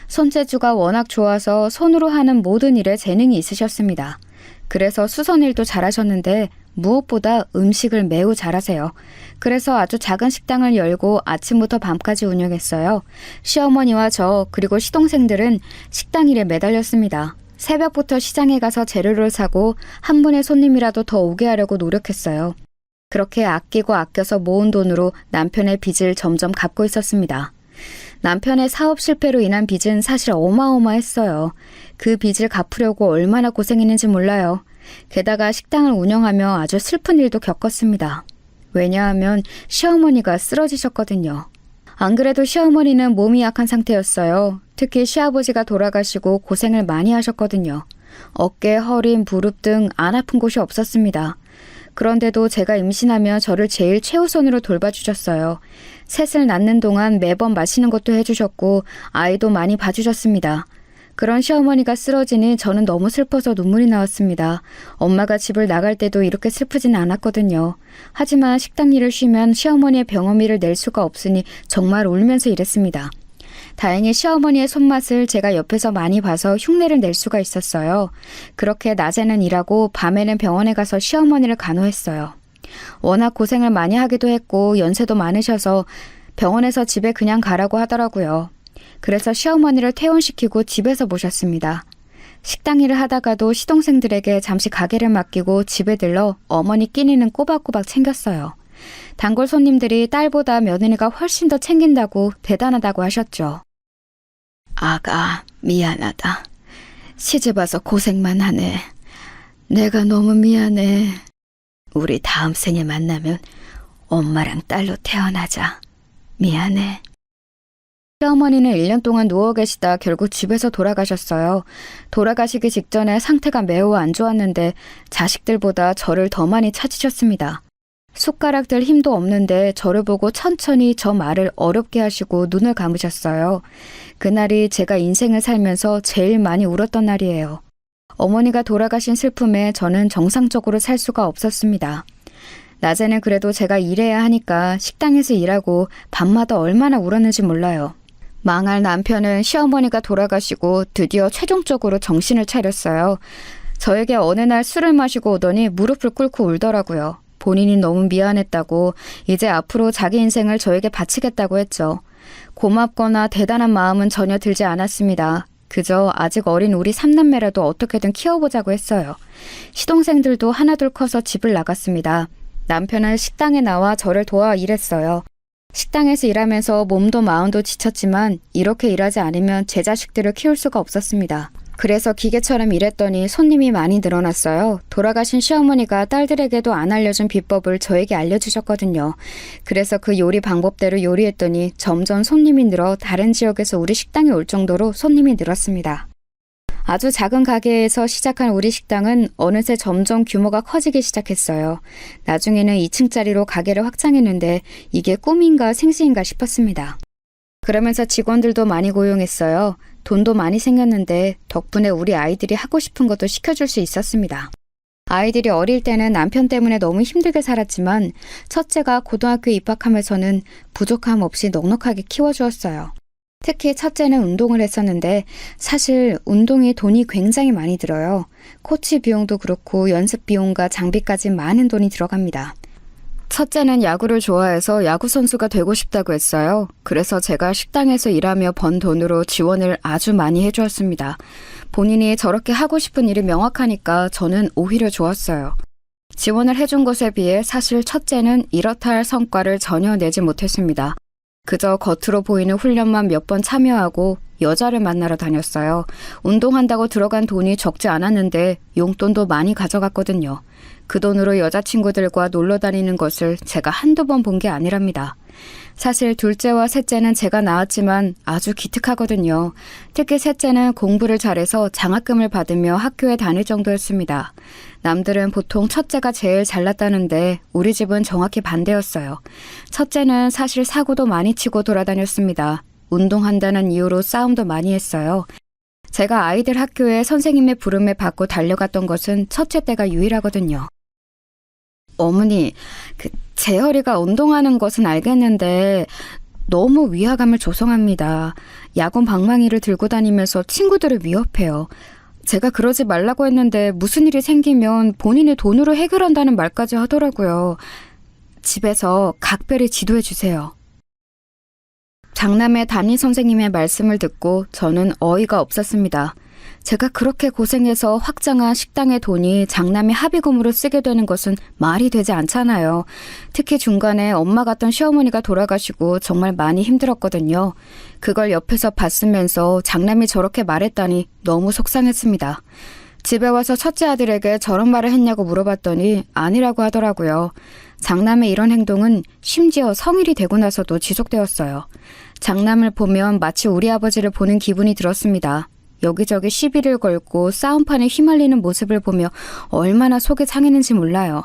손재주가 워낙 좋아서 손으로 하는 모든 일에 재능이 있으셨습니다. 그래서 수선일도 잘하셨는데 무엇보다 음식을 매우 잘하세요. 그래서 아주 작은 식당을 열고 아침부터 밤까지 운영했어요. 시어머니와 저 그리고 시동생들은 식당 일에 매달렸습니다. 새벽부터 시장에 가서 재료를 사고 한 분의 손님이라도 더 오게 하려고 노력했어요. 그렇게 아끼고 아껴서 모은 돈으로 남편의 빚을 점점 갚고 있었습니다. 남편의 사업 실패로 인한 빚은 사실 어마어마했어요. 그 빚을 갚으려고 얼마나 고생했는지 몰라요. 게다가 식당을 운영하며 아주 슬픈 일도 겪었습니다. 왜냐하면 시어머니가 쓰러지셨거든요. 안 그래도 시어머니는 몸이 약한 상태였어요. 특히 시아버지가 돌아가시고 고생을 많이 하셨거든요. 어깨, 허리, 무릎 등 안 아픈 곳이 없었습니다. 그런데도 제가 임신하며 저를 제일 최우선으로 돌봐주셨어요. 셋을 낳는 동안 매번 마시는 것도 해주셨고 아이도 많이 봐주셨습니다. 그런 시어머니가 쓰러지니 저는 너무 슬퍼서 눈물이 나왔습니다. 엄마가 집을 나갈 때도 이렇게 슬프진 않았거든요. 하지만 식당 일을 쉬면 시어머니의 병원비를 낼 수가 없으니 정말 울면서 일했습니다. 다행히 시어머니의 손맛을 제가 옆에서 많이 봐서 흉내를 낼 수가 있었어요. 그렇게 낮에는 일하고 밤에는 병원에 가서 시어머니를 간호했어요. 워낙 고생을 많이 하기도 했고 연세도 많으셔서 병원에서 집에 그냥 가라고 하더라고요. 그래서 시어머니를 퇴원시키고 집에서 모셨습니다. 식당 일을 하다가도 시동생들에게 잠시 가게를 맡기고 집에 들러 어머니 끼니는 꼬박꼬박 챙겼어요. 단골 손님들이 딸보다 며느리가 훨씬 더 챙긴다고 대단하다고 하셨죠. 아가, 미안하다. 시집와서 고생만 하네. 내가 너무 미안해. 우리 다음 생에 만나면 엄마랑 딸로 태어나자. 미안해. 시어머니는 1년 동안 누워 계시다 결국 집에서 돌아가셨어요. 돌아가시기 직전에 상태가 매우 안 좋았는데 자식들보다 저를 더 많이 찾으셨습니다. 숟가락 들 힘도 없는데 저를 보고 천천히 저 말을 어렵게 하시고 눈을 감으셨어요. 그날이 제가 인생을 살면서 제일 많이 울었던 날이에요. 어머니가 돌아가신 슬픔에 저는 정상적으로 살 수가 없었습니다. 낮에는 그래도 제가 일해야 하니까 식당에서 일하고 밤마다 얼마나 울었는지 몰라요. 망할 남편은 시어머니가 돌아가시고 드디어 최종적으로 정신을 차렸어요. 저에게 어느 날 술을 마시고 오더니 무릎을 꿇고 울더라고요. 본인이 너무 미안했다고 이제 앞으로 자기 인생을 저에게 바치겠다고 했죠. 고맙거나 대단한 마음은 전혀 들지 않았습니다. 그저 아직 어린 우리 삼남매라도 어떻게든 키워보자고 했어요. 시동생들도 하나둘 커서 집을 나갔습니다. 남편은 식당에 나와 저를 도와 일했어요. 식당에서 일하면서 몸도 마음도 지쳤지만 이렇게 일하지 않으면 제 자식들을 키울 수가 없었습니다. 그래서 기계처럼 일했더니 손님이 많이 늘어났어요. 돌아가신 시어머니가 딸들에게도 안 알려준 비법을 저에게 알려주셨거든요. 그래서 그 요리 방법대로 요리했더니 점점 손님이 늘어 다른 지역에서 우리 식당에 올 정도로 손님이 늘었습니다. 아주 작은 가게에서 시작한 우리 식당은 어느새 점점 규모가 커지기 시작했어요. 나중에는 2층짜리로 가게를 확장했는데 이게 꿈인가 생시인가 싶었습니다. 그러면서 직원들도 많이 고용했어요. 돈도 많이 생겼는데 덕분에 우리 아이들이 하고 싶은 것도 시켜줄 수 있었습니다. 아이들이 어릴 때는 남편 때문에 너무 힘들게 살았지만 첫째가 고등학교에 입학하면서는 부족함 없이 넉넉하게 키워주었어요. 특히 첫째는 운동을 했었는데 사실 운동이 돈이 굉장히 많이 들어요. 코치 비용도 그렇고 연습 비용과 장비까지 많은 돈이 들어갑니다. 첫째는 야구를 좋아해서 야구 선수가 되고 싶다고 했어요. 그래서 제가 식당에서 일하며 번 돈으로 지원을 아주 많이 해주었습니다. 본인이 저렇게 하고 싶은 일이 명확하니까 저는 오히려 좋았어요. 지원을 해준 것에 비해 사실 첫째는 이렇다 할 성과를 전혀 내지 못했습니다. 그저 겉으로 보이는 훈련만 몇 번 참여하고 여자를 만나러 다녔어요. 운동한다고 들어간 돈이 적지 않았는데 용돈도 많이 가져갔거든요. 그 돈으로 여자친구들과 놀러 다니는 것을 제가 한두 번 본 게 아니랍니다. 사실 둘째와 셋째는 제가 낳았지만 아주 기특하거든요. 특히 셋째는 공부를 잘해서 장학금을 받으며 학교에 다닐 정도였습니다. 남들은 보통 첫째가 제일 잘났다는데 우리 집은 정확히 반대였어요. 첫째는 사실 사고도 많이 치고 돌아다녔습니다. 운동한다는 이유로 싸움도 많이 했어요. 제가 아이들 학교에 선생님의 부름을 받고 달려갔던 것은 첫째 때가 유일하거든요. 어머니, 재열이가 운동하는 것은 알겠는데 너무 위화감을 조성합니다. 야구 방망이를 들고 다니면서 친구들을 위협해요. 제가 그러지 말라고 했는데 무슨 일이 생기면 본인의 돈으로 해결한다는 말까지 하더라고요. 집에서 각별히 지도해 주세요. 장남의 담임 선생님의 말씀을 듣고 저는 어이가 없었습니다. 제가 그렇게 고생해서 확장한 식당의 돈이 장남의 합의금으로 쓰게 되는 것은 말이 되지 않잖아요. 특히 중간에 엄마 같던 시어머니가 돌아가시고 정말 많이 힘들었거든요. 그걸 옆에서 봤으면서 장남이 저렇게 말했다니 너무 속상했습니다. 집에 와서 첫째 아들에게 저런 말을 했냐고 물어봤더니 아니라고 하더라고요. 장남의 이런 행동은 심지어 성인이 되고 나서도 지속되었어요. 장남을 보면 마치 우리 아버지를 보는 기분이 들었습니다. 여기저기 시비를 걸고 싸움판에 휘말리는 모습을 보며 얼마나 속이 상했는지 몰라요.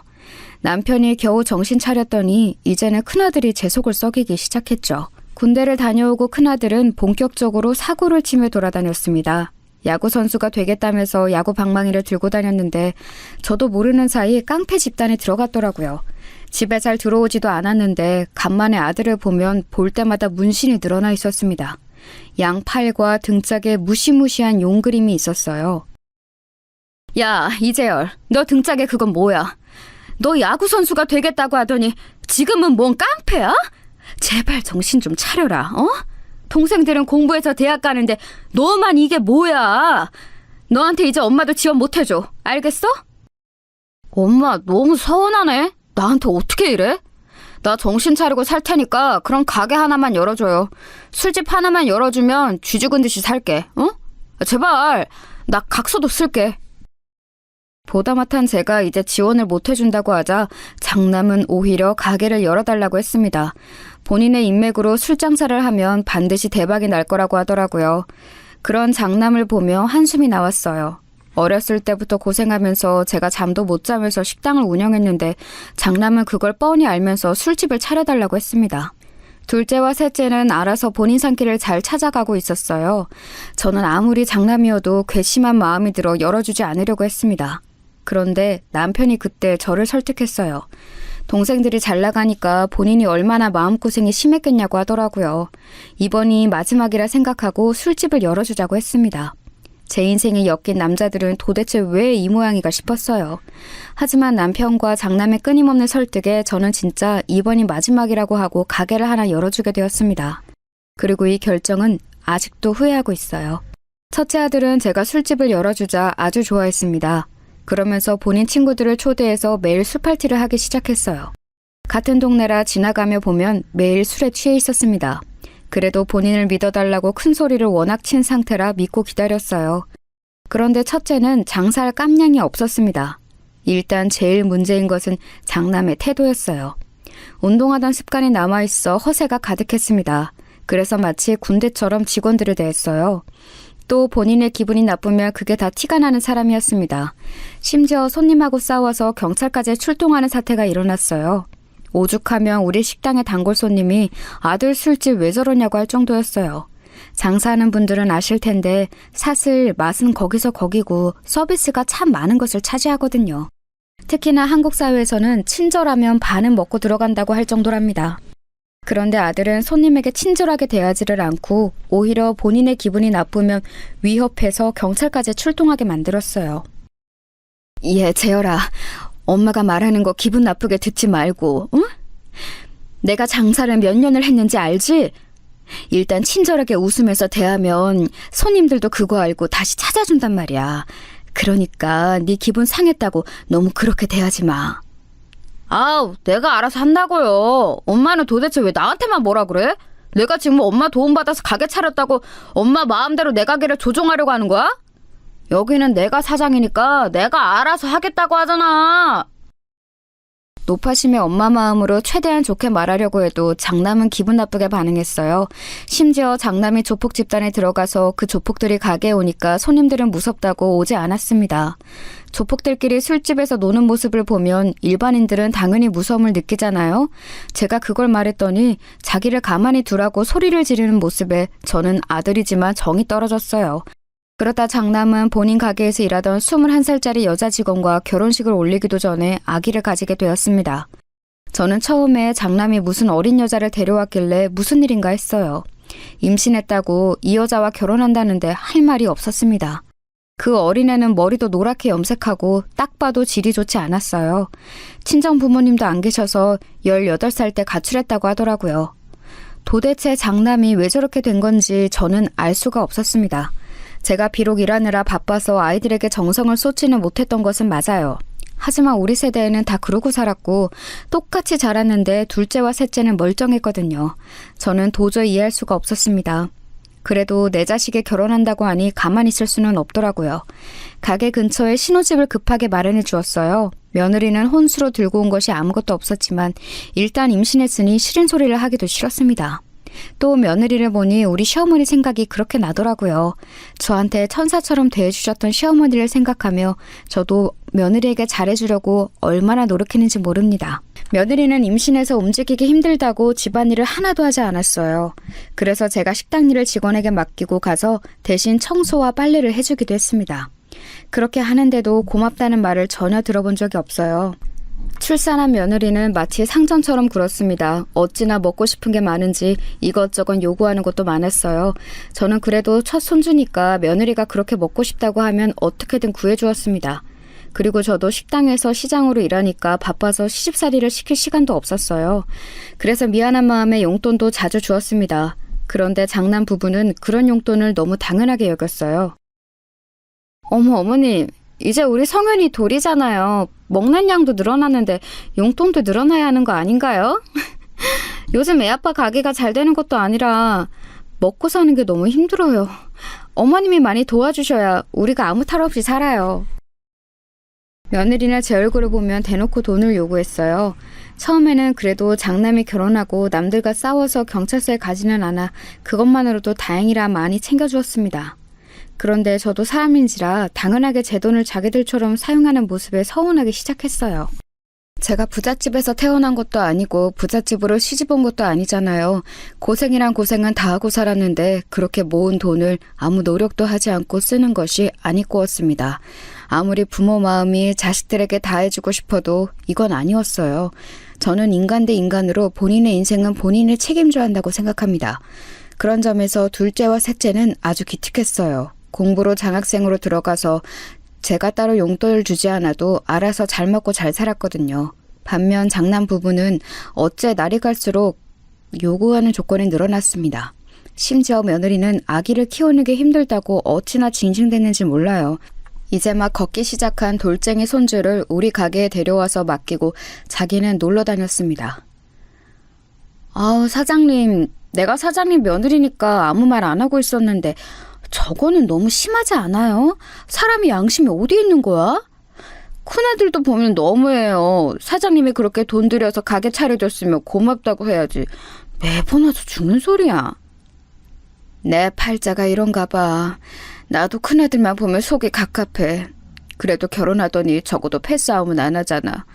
남편이 겨우 정신 차렸더니 이제는 큰아들이 제 속을 썩이기 시작했죠. 군대를 다녀오고 큰아들은 본격적으로 사고를 치며 돌아다녔습니다. 야구 선수가 되겠다면서 야구 방망이를 들고 다녔는데 저도 모르는 사이 깡패 집단에 들어갔더라고요. 집에 잘 들어오지도 않았는데 간만에 아들을 보면 볼 때마다 문신이 늘어나 있었습니다. 양팔과 등짝에 무시무시한 용 그림이 있었어요. 야, 이재열, 너 등짝에 그건 뭐야? 너 야구 선수가 되겠다고 하더니 지금은 뭔 깡패야? 제발 정신 좀 차려라, 어? 동생들은 공부해서 대학 가는데 너만 이게 뭐야? 너한테 이제 엄마도 지원 못 해줘. 알겠어? 엄마 너무 서운하네. 나한테 어떻게 이래? 나 정신 차리고 살 테니까 그럼 가게 하나만 열어줘요. 술집 하나만 열어주면 쥐 죽은 듯이 살게. 어? 제발. 나 각서도 쓸게. 보다못한 제가 이제 지원을 못 해준다고 하자 장남은 오히려 가게를 열어달라고 했습니다. 본인의 인맥으로 술 장사를 하면 반드시 대박이 날 거라고 하더라고요. 그런 장남을 보며 한숨이 나왔어요. 어렸을 때부터 고생하면서 제가 잠도 못 자면서 식당을 운영했는데 장남은 그걸 뻔히 알면서 술집을 차려달라고 했습니다. 둘째와 셋째는 알아서 본인 산길을 잘 찾아가고 있었어요. 저는 아무리 장남이어도 괘씸한 마음이 들어 열어주지 않으려고 했습니다. 그런데 남편이 그때 저를 설득했어요. 동생들이 잘 나가니까 본인이 얼마나 마음고생이 심했겠냐고 하더라고요. 이번이 마지막이라 생각하고 술집을 열어주자고 했습니다. 제 인생에 엮인 남자들은 도대체 왜 이 모양이가 싶었어요. 하지만 남편과 장남의 끊임없는 설득에 저는 진짜 이번이 마지막이라고 하고 가게를 하나 열어주게 되었습니다. 그리고 이 결정은 아직도 후회하고 있어요. 첫째 아들은 제가 술집을 열어주자 아주 좋아했습니다. 그러면서 본인 친구들을 초대해서 매일 술 파티를 하기 시작했어요. 같은 동네라 지나가며 보면 매일 술에 취해 있었습니다. 그래도 본인을 믿어달라고 큰 소리를 워낙 친 상태라 믿고 기다렸어요. 그런데 첫째는 장사할 깜냥이 없었습니다. 일단 제일 문제인 것은 장남의 태도였어요. 운동하던 습관이 남아있어 허세가 가득했습니다. 그래서 마치 군대처럼 직원들을 대했어요. 또 본인의 기분이 나쁘면 그게 다 티가 나는 사람이었습니다. 심지어 손님하고 싸워서 경찰까지 출동하는 사태가 일어났어요. 오죽하면 우리 식당의 단골 손님이 아들 술집 왜 저러냐고 할 정도였어요. 장사하는 분들은 아실 텐데 사실 맛은 거기서 거기고 서비스가 참 많은 것을 차지하거든요. 특히나 한국 사회에서는 친절하면 반은 먹고 들어간다고 할 정도랍니다. 그런데 아들은 손님에게 친절하게 대하지를 않고 오히려 본인의 기분이 나쁘면 위협해서 경찰까지 출동하게 만들었어요. 재열아, 엄마가 말하는 거 기분 나쁘게 듣지 말고, 응? 내가 장사를 몇 년을 했는지 알지? 일단 친절하게 웃으면서 대하면 손님들도 그거 알고 다시 찾아준단 말이야. 그러니까 네 기분 상했다고 너무 그렇게 대하지 마. 아우, 내가 알아서 한다고요. 엄마는 도대체 왜 나한테만 뭐라 그래? 내가 지금 엄마 도움받아서 가게 차렸다고 엄마 마음대로 내 가게를 조종하려고 하는 거야? 여기는 내가 사장이니까 내가 알아서 하겠다고 하잖아. 노파심의 엄마 마음으로 최대한 좋게 말하려고 해도 장남은 기분 나쁘게 반응했어요. 심지어 장남이 조폭 집단에 들어가서 그 조폭들이 가게에 오니까 손님들은 무섭다고 오지 않았습니다. 조폭들끼리 술집에서 노는 모습을 보면 일반인들은 당연히 무서움을 느끼잖아요. 제가 그걸 말했더니 자기를 가만히 두라고 소리를 지르는 모습에 저는 아들이지만 정이 떨어졌어요. 그러다 장남은 본인 가게에서 일하던 21살짜리 여자 직원과 결혼식을 올리기도 전에 아기를 가지게 되었습니다. 저는 처음에 장남이 무슨 어린 여자를 데려왔길래 무슨 일인가 했어요. 임신했다고 이 여자와 결혼한다는데 할 말이 없었습니다. 그 어린애는 머리도 노랗게 염색하고 딱 봐도 질이 좋지 않았어요. 친정 부모님도 안 계셔서 18살 때 가출했다고 하더라고요. 도대체 장남이 왜 저렇게 된 건지 저는 알 수가 없었습니다. 제가 비록 일하느라 바빠서 아이들에게 정성을 쏟지는 못했던 것은 맞아요. 하지만 우리 세대에는 다 그러고 살았고 똑같이 자랐는데 둘째와 셋째는 멀쩡했거든요. 저는 도저히 이해할 수가 없었습니다. 그래도 내 자식이 결혼한다고 하니 가만히 있을 수는 없더라고요. 가게 근처에 신혼집을 급하게 마련해 주었어요. 며느리는 혼수로 들고 온 것이 아무것도 없었지만 일단 임신했으니 싫은 소리를 하기도 싫었습니다. 또 며느리를 보니 우리 시어머니 생각이 그렇게 나더라고요. 저한테 천사처럼 대해주셨던 시어머니를 생각하며 저도 며느리에게 잘해주려고 얼마나 노력했는지 모릅니다. 며느리는 임신해서 움직이기 힘들다고 집안일을 하나도 하지 않았어요. 그래서 제가 식당 일을 직원에게 맡기고 가서 대신 청소와 빨래를 해주기도 했습니다. 그렇게 하는데도 고맙다는 말을 전혀 들어본 적이 없어요. 출산한 며느리는 마치 상전처럼 굴었습니다. 어찌나 먹고 싶은 게 많은지 이것저것 요구하는 것도 많았어요. 저는 그래도 첫 손주니까 며느리가 그렇게 먹고 싶다고 하면 어떻게든 구해주었습니다. 그리고 저도 식당에서 시장으로 일하니까 바빠서 시집살이를 시킬 시간도 없었어요. 그래서 미안한 마음에 용돈도 자주 주었습니다. 그런데 장남 부부는 그런 용돈을 너무 당연하게 여겼어요. 어머니, 이제 우리 성현이 돌이잖아요. 먹는 양도 늘어났는데 용돈도 늘어나야 하는 거 아닌가요? 요즘 애아빠 가게가 잘 되는 것도 아니라 먹고 사는 게 너무 힘들어요. 어머님이 많이 도와주셔야 우리가 아무 탈 없이 살아요. 며느리나 제 얼굴을 보면 대놓고 돈을 요구했어요. 처음에는 그래도 장남이 결혼하고 남들과 싸워서 경찰서에 가지는 않아 그것만으로도 다행이라 많이 챙겨주었습니다. 그런데 저도 사람인지라 당연하게 제 돈을 자기들처럼 사용하는 모습에 서운하기 시작했어요. 제가 부잣집에서 태어난 것도 아니고 부잣집으로 시집온 것도 아니잖아요. 고생이란 고생은 다 하고 살았는데 그렇게 모은 돈을 아무 노력도 하지 않고 쓰는 것이 아니꼬였습니다. 아무리 부모 마음이 자식들에게 다 해주고 싶어도 이건 아니었어요. 저는 인간 대 인간으로 본인의 인생은 본인이 책임져야 한다고 생각합니다. 그런 점에서 둘째와 셋째는 아주 기특했어요. 공부로 장학생으로 들어가서 제가 따로 용돈을 주지 않아도 알아서 잘 먹고 잘 살았거든요. 반면 장남 부부는 어째 날이 갈수록 요구하는 조건이 늘어났습니다. 심지어 며느리는 아기를 키우는 게 힘들다고 어찌나 징징댔는지 몰라요. 이제 막 걷기 시작한 돌쟁이 손주를 우리 가게에 데려와서 맡기고 자기는 놀러 다녔습니다. 아우, 사장님, 내가 사장님 며느리니까 아무 말 안 하고 있었는데 저거는 너무 심하지 않아요? 사람이 양심이 어디 있는 거야? 큰애들도 보면 너무해요. 사장님이 그렇게 돈 들여서 가게 차려줬으면 고맙다고 해야지. 매번 와서 죽는 소리야. 내 팔자가 이런가 봐. 나도 큰애들만 보면 속이 갑갑해. 그래도 결혼하더니 적어도 패싸움은 안 하잖아.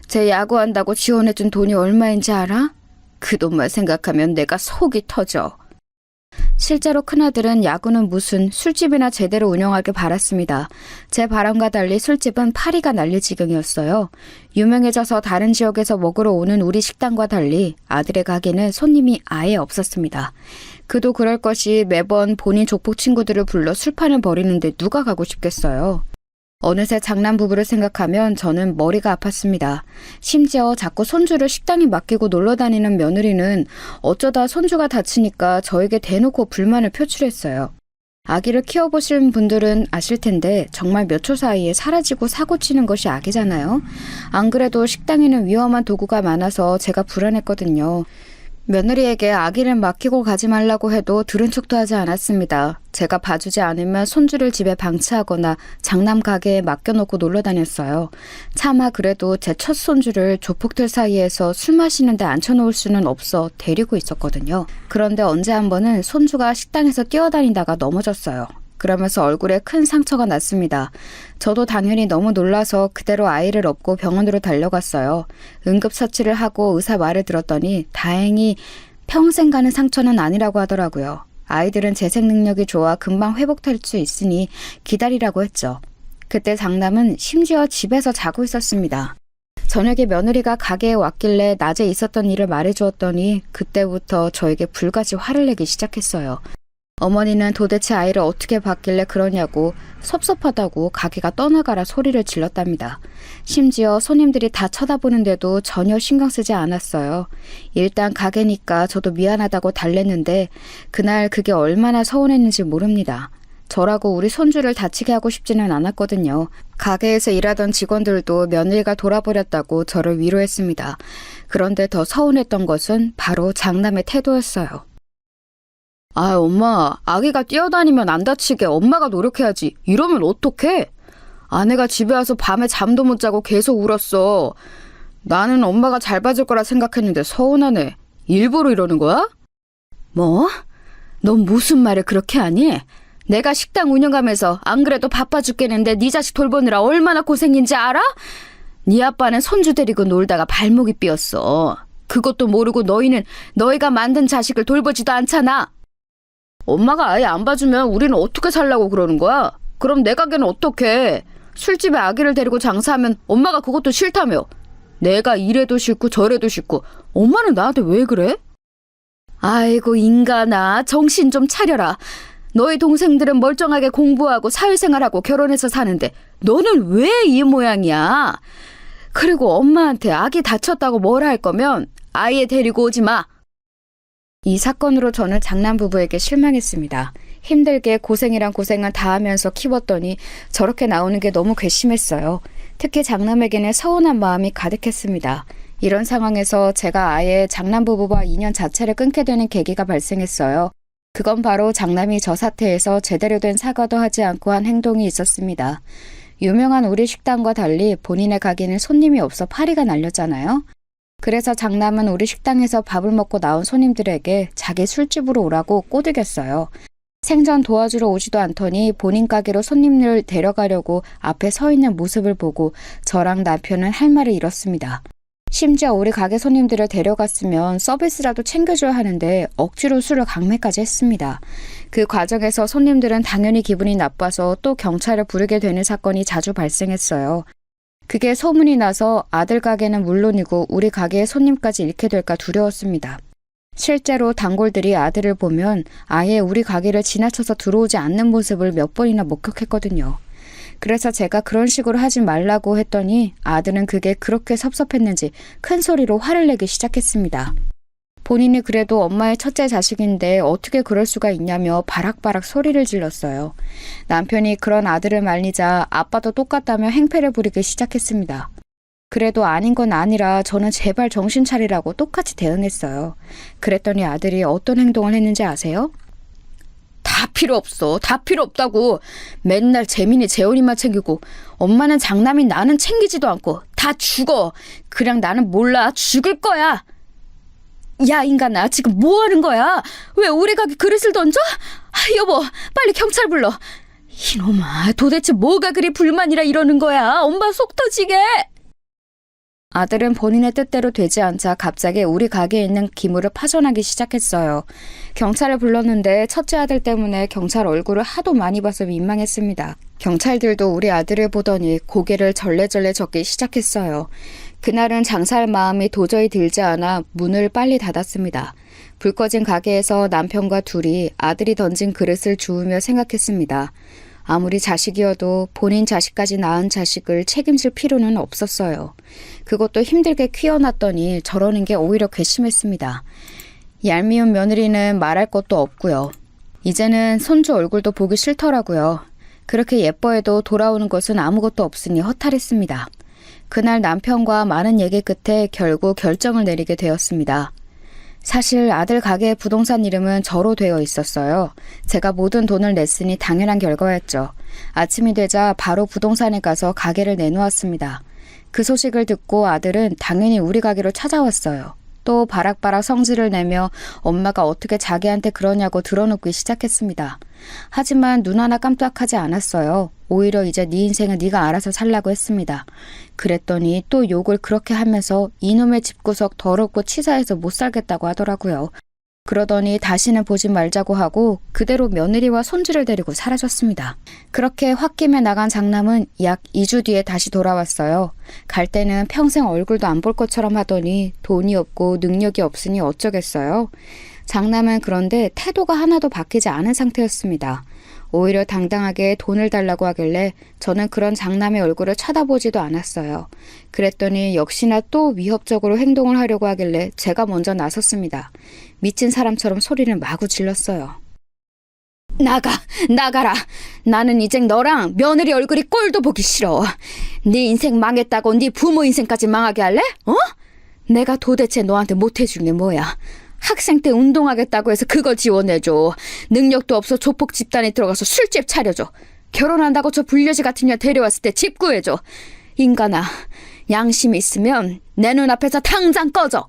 쟤 야구한다고 지원해준 돈이 얼마인지 알아? 그 돈만 생각하면 내가 속이 터져. 실제로 큰아들은 야구는 무슨 술집이나 제대로 운영하길 바랐습니다. 제 바람과 달리 술집은 파리가 날릴 지경이었어요. 유명해져서 다른 지역에서 먹으러 오는 우리 식당과 달리 아들의 가게는 손님이 아예 없었습니다. 그도 그럴 것이 매번 본인 족복 친구들을 불러 술판을 벌이는데 누가 가고 싶겠어요. 어느새 장남 부부를 생각하면 저는 머리가 아팠습니다. 심지어 자꾸 손주를 식당에 맡기고 놀러 다니는 며느리는 어쩌다 손주가 다치니까 저에게 대놓고 불만을 표출했어요. 아기를 키워보신 분들은 아실 텐데 정말 몇 초 사이에 사라지고 사고치는 것이 아기잖아요. 안 그래도 식당에는 위험한 도구가 많아서 제가 불안했거든요. 며느리에게 아기를 맡기고 가지 말라고 해도 들은 척도 하지 않았습니다. 제가 봐주지 않으면 손주를 집에 방치하거나 장남 가게에 맡겨놓고 놀러 다녔어요. 차마 그래도 제 첫 손주를 조폭들 사이에서 술 마시는데 앉혀놓을 수는 없어 데리고 있었거든요. 그런데 언제 한 번은 손주가 식당에서 뛰어다니다가 넘어졌어요. 그러면서 얼굴에 큰 상처가 났습니다. 저도 당연히 너무 놀라서 그대로 아이를 업고 병원으로 달려갔어요. 응급처치를 하고 의사 말을 들었더니 다행히 평생 가는 상처는 아니라고 하더라고요. 아이들은 재생 능력이 좋아 금방 회복될 수 있으니 기다리라고 했죠. 그때 장남은 심지어 집에서 자고 있었습니다. 저녁에 며느리가 가게에 왔길래 낮에 있었던 일을 말해주었더니 그때부터 저에게 불같이 화를 내기 시작했어요. 어머니는 도대체 아이를 어떻게 봤길래 그러냐고 섭섭하다고 가게가 떠나가라 소리를 질렀답니다. 심지어 손님들이 다 쳐다보는데도 전혀 신경 쓰지 않았어요. 일단 가게니까 저도 미안하다고 달랬는데 그날 그게 얼마나 서운했는지 모릅니다. 저라고 우리 손주를 다치게 하고 싶지는 않았거든요. 가게에서 일하던 직원들도 며느리가 돌아버렸다고 저를 위로했습니다. 그런데 더 서운했던 것은 바로 장남의 태도였어요. 아, 엄마, 아기가 뛰어다니면 안 다치게 엄마가 노력해야지. 이러면 어떡해? 아내가 집에 와서 밤에 잠도 못 자고 계속 울었어. 나는 엄마가 잘 봐줄 거라 생각했는데 서운하네. 일부러 이러는 거야? 뭐? 넌 무슨 말을 그렇게 하니? 내가 식당 운영하면서 안 그래도 바빠 죽겠는데 네 자식 돌보느라 얼마나 고생인지 알아? 네 아빠는 손주 데리고 놀다가 발목이 삐었어. 그것도 모르고 너희는 너희가 만든 자식을 돌보지도 않잖아. 엄마가 아예 안 봐주면 우리는 어떻게 살라고 그러는 거야? 그럼 내 가게는 어떡해? 술집에 아기를 데리고 장사하면 엄마가 그것도 싫다며. 내가 이래도 싫고 저래도 싫고 엄마는 나한테 왜 그래? 아이고 인간아, 정신 좀 차려라. 너희 동생들은 멀쩡하게 공부하고 사회생활하고 결혼해서 사는데 너는 왜 이 모양이야? 그리고 엄마한테 아기 다쳤다고 뭐라 할 거면 아예 데리고 오지 마. 이 사건으로 저는 장남 부부에게 실망했습니다. 힘들게 고생이란 고생은 다 하면서 키웠더니 저렇게 나오는 게 너무 괘씸했어요. 특히 장남에게는 서운한 마음이 가득했습니다. 이런 상황에서 제가 아예 장남 부부와 인연 자체를 끊게 되는 계기가 발생했어요. 그건 바로 장남이 저 사태에서 제대로 된 사과도 하지 않고 한 행동이 있었습니다. 유명한 우리 식당과 달리 본인의 가게는 손님이 없어 파리가 날렸잖아요. 그래서 장남은 우리 식당에서 밥을 먹고 나온 손님들에게 자기 술집으로 오라고 꼬드겼어요. 생전 도와주러 오지도 않더니 본인 가게로 손님을 데려가려고 앞에 서 있는 모습을 보고 저랑 남편은 할 말을 잃었습니다. 심지어 우리 가게 손님들을 데려갔으면 서비스라도 챙겨줘야 하는데 억지로 술을 강매까지 했습니다. 그 과정에서 손님들은 당연히 기분이 나빠서 또 경찰을 부르게 되는 사건이 자주 발생했어요. 그게 소문이 나서 아들 가게는 물론이고 우리 가게의 손님까지 잃게 될까 두려웠습니다. 실제로 단골들이 아들을 보면 아예 우리 가게를 지나쳐서 들어오지 않는 모습을 몇 번이나 목격했거든요. 그래서 제가 그런 식으로 하지 말라고 했더니 아들은 그게 그렇게 섭섭했는지 큰 소리로 화를 내기 시작했습니다. 본인이 그래도 엄마의 첫째 자식인데 어떻게 그럴 수가 있냐며 바락바락 소리를 질렀어요. 남편이 그런 아들을 말리자 아빠도 똑같다며 행패를 부리기 시작했습니다. 그래도 아닌 건 아니라 저는 제발 정신 차리라고 똑같이 대응했어요. 그랬더니 아들이 어떤 행동을 했는지 아세요? 다 필요 없어. 다 필요 없다고. 맨날 재민이 재훈이만 챙기고 엄마는 장남인 나는 챙기지도 않고 다 죽어. 그냥 나는 몰라. 죽을 거야. 야 인간아, 지금 뭐 하는 거야? 왜 우리 가게 그릇을 던져? 여보, 빨리 경찰 불러. 이놈아, 도대체 뭐가 그리 불만이라 이러는 거야? 엄마 속 터지게. 아들은 본인의 뜻대로 되지 않자 갑자기 우리 가게에 있는 기물을 파손하기 시작했어요. 경찰을 불렀는데 첫째 아들 때문에 경찰 얼굴을 하도 많이 봐서 민망했습니다. 경찰들도 우리 아들을 보더니 고개를 절레절레 젓기 시작했어요. 그날은 장사할 마음이 도저히 들지 않아 문을 빨리 닫았습니다. 불 꺼진 가게에서 남편과 둘이 아들이 던진 그릇을 주우며 생각했습니다. 아무리 자식이어도 본인 자식까지 낳은 자식을 책임질 필요는 없었어요. 그것도 힘들게 키워놨더니 저러는 게 오히려 괘씸했습니다. 얄미운 며느리는 말할 것도 없고요. 이제는 손주 얼굴도 보기 싫더라고요. 그렇게 예뻐해도 돌아오는 것은 아무것도 없으니 허탈했습니다. 그날 남편과 많은 얘기 끝에 결국 결정을 내리게 되었습니다. 사실 아들 가게의 부동산 이름은 저로 되어 있었어요. 제가 모든 돈을 냈으니 당연한 결과였죠. 아침이 되자 바로 부동산에 가서 가게를 내놓았습니다. 그 소식을 듣고 아들은 당연히 우리 가게로 찾아왔어요. 또 바락바락 성질을 내며 엄마가 어떻게 자기한테 그러냐고 드러눕기 시작했습니다. 하지만 눈 하나 깜짝하지 않았어요. 오히려 이제 네 인생은 네가 알아서 살라고 했습니다. 그랬더니 또 욕을 그렇게 하면서 이놈의 집구석 더럽고 치사해서 못 살겠다고 하더라고요. 그러더니 다시는 보지 말자고 하고 그대로 며느리와 손주를 데리고 사라졌습니다. 그렇게 홧김에 나간 장남은 약 2주 뒤에 다시 돌아왔어요. 갈 때는 평생 얼굴도 안 볼 것처럼 하더니 돈이 없고 능력이 없으니 어쩌겠어요. 장남은 그런데 태도가 하나도 바뀌지 않은 상태였습니다. 오히려 당당하게 돈을 달라고 하길래 저는 그런 장남의 얼굴을 쳐다보지도 않았어요. 그랬더니 역시나 또 위협적으로 행동을 하려고 하길래 제가 먼저 나섰습니다. 미친 사람처럼 소리를 마구 질렀어요. 나가라. 나는 이제 너랑 며느리 얼굴이 꼴도 보기 싫어. 네 인생 망했다고 네 부모 인생까지 망하게 할래? 어? 내가 도대체 너한테 못해준 게 뭐야? 학생 때 운동하겠다고 해서 그거 지원해줘. 능력도 없어 조폭 집단에 들어가서 술집 차려줘. 결혼한다고 저 불려지 같은 년 데려왔을 때 집 구해줘. 인간아, 양심 있으면 내 눈앞에서 당장 꺼져.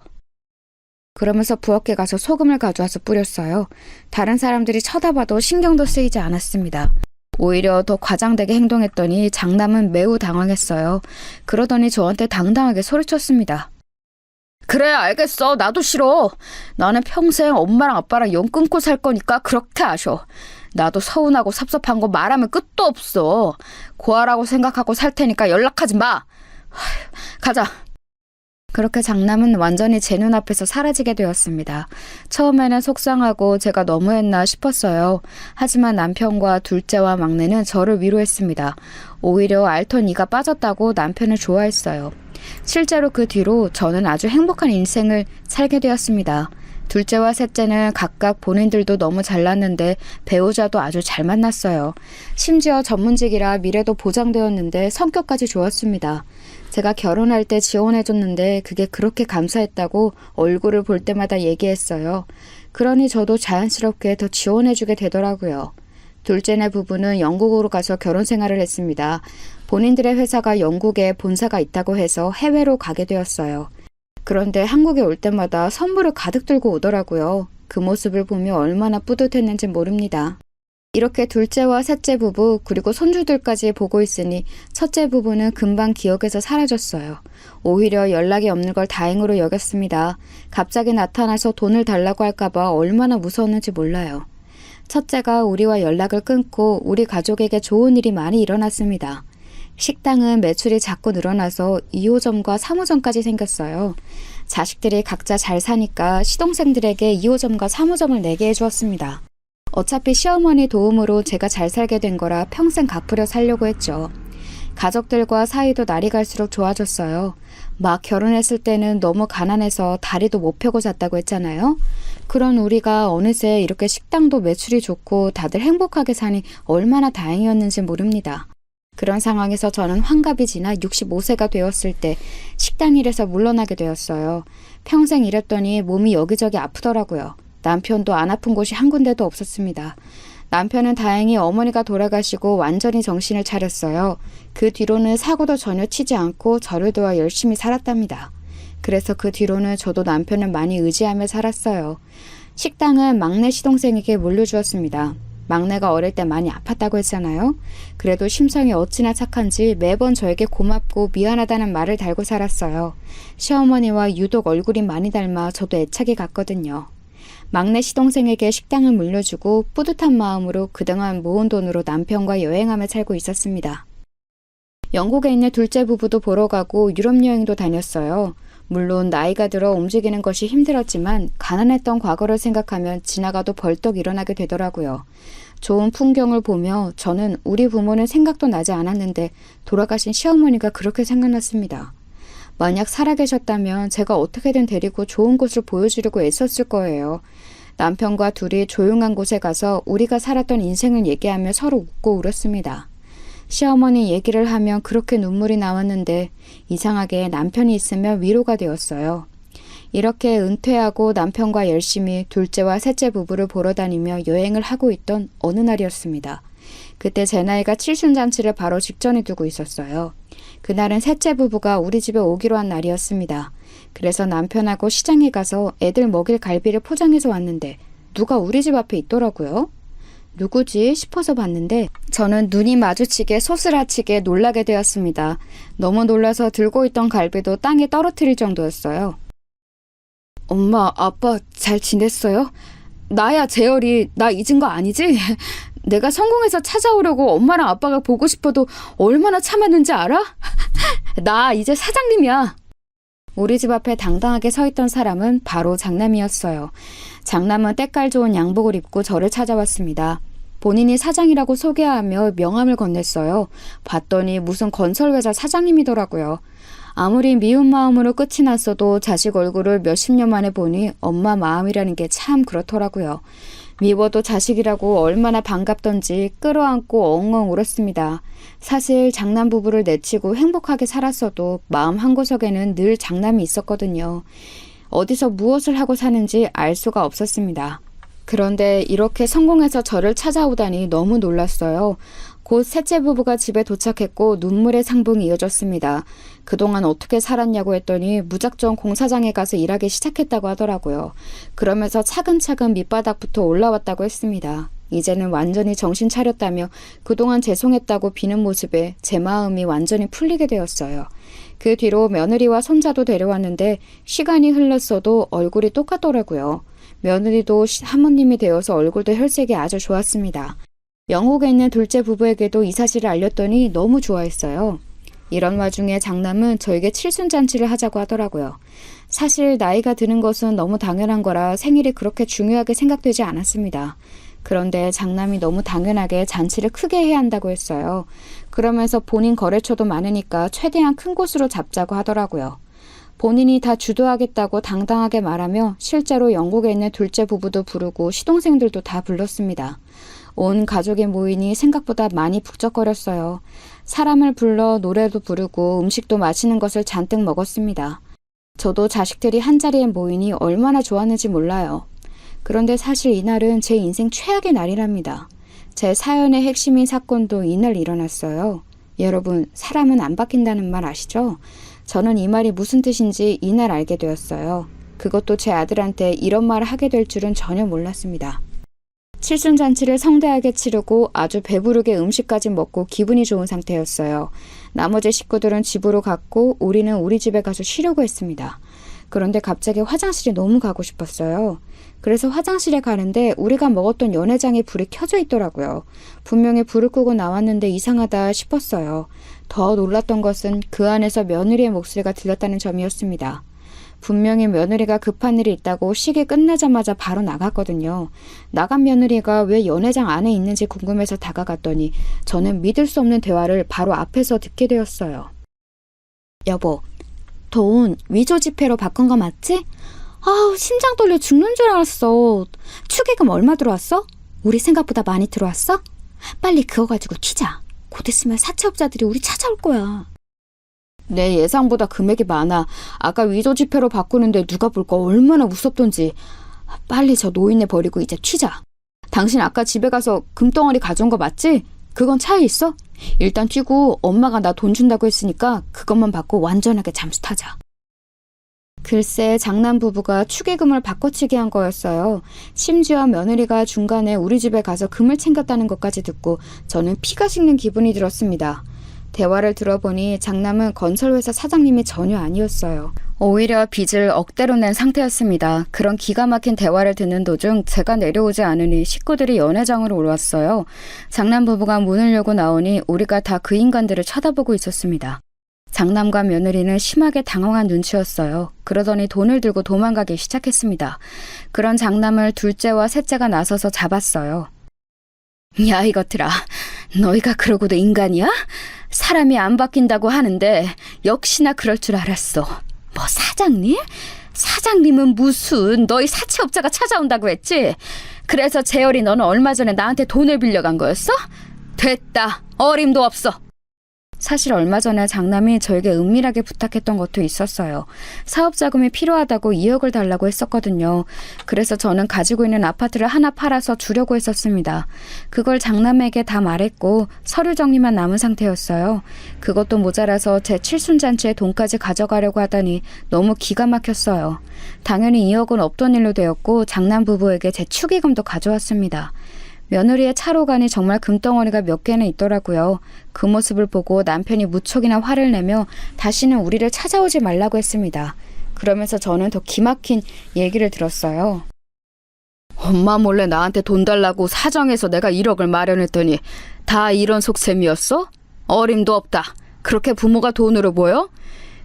그러면서 부엌에 가서 소금을 가져와서 뿌렸어요. 다른 사람들이 쳐다봐도 신경도 쓰이지 않았습니다. 오히려 더 과장되게 행동했더니 장남은 매우 당황했어요. 그러더니 저한테 당당하게 소리쳤습니다. 그래, 알겠어. 나도 싫어. 나는 평생 엄마랑 아빠랑 연 끊고 살 거니까 그렇게 하셔. 나도 서운하고 섭섭한 거 말하면 끝도 없어. 고아라고 생각하고 살 테니까 연락하지 마. 가자. 그렇게 장남은 완전히 제 눈앞에서 사라지게 되었습니다. 처음에는 속상하고 제가 너무했나 싶었어요. 하지만 남편과 둘째와 막내는 저를 위로했습니다. 오히려 앓던 이가 빠졌다고 남편을 좋아했어요. 실제로 그 뒤로 저는 아주 행복한 인생을 살게 되었습니다. 둘째와 셋째는 각각 본인들도 너무 잘났는데 배우자도 아주 잘 만났어요. 심지어 전문직이라 미래도 보장되었는데 성격까지 좋았습니다. 제가 결혼할 때 지원해줬는데 그게 그렇게 감사했다고 얼굴을 볼 때마다 얘기했어요. 그러니 저도 자연스럽게 더 지원해주게 되더라고요. 둘째네 부부는 영국으로 가서 결혼 생활을 했습니다. 본인들의 회사가 영국에 본사가 있다고 해서 해외로 가게 되었어요. 그런데 한국에 올 때마다 선물을 가득 들고 오더라고요. 그 모습을 보며 얼마나 뿌듯했는지 모릅니다. 이렇게 둘째와 셋째 부부 그리고 손주들까지 보고 있으니 첫째 부부는 금방 기억에서 사라졌어요. 오히려 연락이 없는 걸 다행으로 여겼습니다. 갑자기 나타나서 돈을 달라고 할까봐 얼마나 무서웠는지 몰라요. 첫째가 우리와 연락을 끊고 우리 가족에게 좋은 일이 많이 일어났습니다. 식당은 매출이 자꾸 늘어나서 2호점과 3호점까지 생겼어요. 자식들이 각자 잘 사니까 시동생들에게 2호점과 3호점을 내게 해주었습니다. 어차피 시어머니 도움으로 제가 잘 살게 된 거라 평생 갚으려 살려고 했죠. 가족들과 사이도 날이 갈수록 좋아졌어요. 막 결혼했을 때는 너무 가난해서 다리도 못 펴고 잤다고 했잖아요. 그런 우리가 어느새 이렇게 식당도 매출이 좋고 다들 행복하게 사니 얼마나 다행이었는지 모릅니다. 그런 상황에서 저는 환갑이 지나 65세가 되었을 때 식당 일에서 물러나게 되었어요. 평생 일했더니 몸이 여기저기 아프더라고요. 남편도 안 아픈 곳이 한 군데도 없었습니다. 남편은 다행히 어머니가 돌아가시고 완전히 정신을 차렸어요. 그 뒤로는 사고도 전혀 치지 않고 저를 도와 열심히 살았답니다. 그래서 그 뒤로는 저도 남편을 많이 의지하며 살았어요. 식당은 막내 시동생에게 물려주었습니다. 막내가 어릴 때 많이 아팠다고 했잖아요. 그래도 심성이 어찌나 착한지 매번 저에게 고맙고 미안하다는 말을 달고 살았어요. 시어머니와 유독 얼굴이 많이 닮아 저도 애착이 갔거든요. 막내 시동생에게 식당을 물려주고 뿌듯한 마음으로 그동안 모은 돈으로 남편과 여행하며 살고 있었습니다. 영국에 있는 둘째 부부도 보러 가고 유럽 여행도 다녔어요. 물론 나이가 들어 움직이는 것이 힘들었지만 가난했던 과거를 생각하면 지나가도 벌떡 일어나게 되더라고요. 좋은 풍경을 보며 저는 우리 부모는 생각도 나지 않았는데 돌아가신 시어머니가 그렇게 생각났습니다. 만약 살아계셨다면 제가 어떻게든 데리고 좋은 곳을 보여주려고 애썼을 거예요. 남편과 둘이 조용한 곳에 가서 우리가 살았던 인생을 얘기하며 서로 웃고 울었습니다. 시어머니 얘기를 하면 그렇게 눈물이 나왔는데 이상하게 남편이 있으면 위로가 되었어요. 이렇게 은퇴하고 남편과 열심히 둘째와 셋째 부부를 보러 다니며 여행을 하고 있던 어느 날이었습니다. 그때 제 나이가 칠순잔치를 바로 직전에 두고 있었어요. 그날은 셋째 부부가 우리 집에 오기로 한 날이었습니다. 그래서 남편하고 시장에 가서 애들 먹일 갈비를 포장해서 왔는데 누가 우리 집 앞에 있더라고요. 누구지 싶어서 봤는데 저는 눈이 마주치게 소스라치게 놀라게 되었습니다. 너무 놀라서 들고 있던 갈비도 땅에 떨어뜨릴 정도였어요. 엄마, 아빠 잘 지냈어요? 나야 재열이, 나 잊은 거 아니지? 내가 성공해서 찾아오려고 엄마랑 아빠가 보고 싶어도 얼마나 참았는지 알아? 나 이제 사장님이야. 우리 집 앞에 당당하게 서 있던 사람은 바로 장남이었어요. 장남은 때깔 좋은 양복을 입고 저를 찾아왔습니다. 본인이 사장이라고 소개하며 명함을 건넸어요. 봤더니 무슨 건설회사 사장님이더라고요. 아무리 미운 마음으로 끝이 났어도 자식 얼굴을 몇십 년 만에 보니 엄마 마음이라는 게 참 그렇더라고요. 미워도 자식이라고 얼마나 반갑던지 끌어안고 엉엉 울었습니다. 사실 장남 부부를 내치고 행복하게 살았어도 마음 한구석에는 늘 장남이 있었거든요. 어디서 무엇을 하고 사는지 알 수가 없었습니다. 그런데 이렇게 성공해서 저를 찾아오다니 너무 놀랐어요. 곧 셋째 부부가 집에 도착했고 눈물의 상봉이 이어졌습니다. 그동안 어떻게 살았냐고 했더니 무작정 공사장에 가서 일하기 시작했다고 하더라고요. 그러면서 차근차근 밑바닥부터 올라왔다고 했습니다. 이제는 완전히 정신 차렸다며 그동안 죄송했다고 비는 모습에 제 마음이 완전히 풀리게 되었어요. 그 뒤로 며느리와 손자도 데려왔는데 시간이 흘렀어도 얼굴이 똑같더라고요. 며느리도 사모님이 되어서 얼굴도 혈색이 아주 좋았습니다. 영국에 있는 둘째 부부에게도 이 사실을 알렸더니 너무 좋아했어요. 이런 와중에 장남은 저에게 칠순잔치를 하자고 하더라고요. 사실 나이가 드는 것은 너무 당연한 거라 생일이 그렇게 중요하게 생각되지 않았습니다. 그런데 장남이 너무 당연하게 잔치를 크게 해야 한다고 했어요. 그러면서 본인 거래처도 많으니까 최대한 큰 곳으로 잡자고 하더라고요. 본인이 다 주도하겠다고 당당하게 말하며 실제로 영국에 있는 둘째 부부도 부르고 시동생들도 다 불렀습니다. 온 가족이 모이니 생각보다 많이 북적거렸어요. 사람을 불러 노래도 부르고 음식도 맛있는 것을 잔뜩 먹었습니다. 저도 자식들이 한자리에 모이니 얼마나 좋았는지 몰라요. 그런데 사실 이날은 제 인생 최악의 날이랍니다. 제 사연의 핵심인 사건도 이날 일어났어요. 여러분, 사람은 안 바뀐다는 말 아시죠? 저는 이 말이 무슨 뜻인지 이날 알게 되었어요. 그것도 제 아들한테 이런 말을 하게 될 줄은 전혀 몰랐습니다. 칠순잔치를 성대하게 치르고 아주 배부르게 음식까지 먹고 기분이 좋은 상태였어요. 나머지 식구들은 집으로 갔고 우리는 우리 집에 가서 쉬려고 했습니다. 그런데 갑자기 화장실이 너무 가고 싶었어요. 그래서 화장실에 가는데 우리가 먹었던 연회장에 불이 켜져 있더라고요. 분명히 불을 끄고 나왔는데 이상하다 싶었어요. 더 놀랐던 것은 그 안에서 며느리의 목소리가 들렸다는 점이었습니다. 분명히 며느리가 급한 일이 있다고 식이 끝나자마자 바로 나갔거든요. 나간 며느리가 왜 연회장 안에 있는지 궁금해서 다가갔더니 저는 믿을 수 없는 대화를 바로 앞에서 듣게 되었어요. 여보, 돈 위조 지폐로 바꾼 거 맞지? 아우, 심장 떨려 죽는 줄 알았어. 축의금 얼마 들어왔어? 우리 생각보다 많이 들어왔어? 빨리 그거 가지고 튀자. 곧 있으면 사채업자들이 우리 찾아올 거야. 내 예상보다 금액이 많아. 아까 위조 지폐로 바꾸는데 누가 볼까 얼마나 무섭던지. 빨리 저 노인네 버리고 이제 튀자. 당신 아까 집에 가서 금덩어리 가져온 거 맞지? 그건 차에 있어? 일단 튀고 엄마가 나 돈 준다고 했으니까 그것만 받고 완전하게 잠수 타자. 글쎄 장남 부부가 축의금을 바꿔치기 한 거였어요. 심지어 며느리가 중간에 우리 집에 가서 금을 챙겼다는 것까지 듣고 저는 피가 식는 기분이 들었습니다. 대화를 들어보니 장남은 건설회사 사장님이 전혀 아니었어요. 오히려 빚을 억대로 낸 상태였습니다. 그런 기가 막힌 대화를 듣는 도중 제가 내려오지 않으니 식구들이 연회장으로 올랐어요. 장남 부부가 문을 열고 나오니 우리가 다 그 인간들을 쳐다보고 있었습니다. 장남과 며느리는 심하게 당황한 눈치였어요. 그러더니 돈을 들고 도망가기 시작했습니다. 그런 장남을 둘째와 셋째가 나서서 잡았어요. 야 이것들아, 너희가 그러고도 인간이야? 사람이 안 바뀐다고 하는데 역시나 그럴 줄 알았어. 뭐 사장님? 사장님은 무슨, 너희 사채업자가 찾아온다고 했지? 그래서 재열이 너는 얼마 전에 나한테 돈을 빌려간 거였어? 됐다, 어림도 없어. 사실 얼마 전에 장남이 저에게 은밀하게 부탁했던 것도 있었어요. 사업 자금이 필요하다고 2억을 달라고 했었거든요. 그래서 저는 가지고 있는 아파트를 하나 팔아서 주려고 했었습니다. 그걸 장남에게 다 말했고 서류 정리만 남은 상태였어요. 그것도 모자라서 제 칠순잔치에 돈까지 가져가려고 하다니 너무 기가 막혔어요. 당연히 2억은 없던 일로 되었고 장남 부부에게 제 축의금도 가져왔습니다. 며느리의 차로간이 정말 금덩어리가 몇 개는 있더라고요. 그 모습을 보고 남편이 무척이나 화를 내며 다시는 우리를 찾아오지 말라고 했습니다. 그러면서 저는 더 기막힌 얘기를 들었어요. 엄마 몰래 나한테 돈 달라고 사정해서 내가 1억을 마련했더니 다 이런 속셈이었어? 어림도 없다. 그렇게 부모가 돈으로 보여?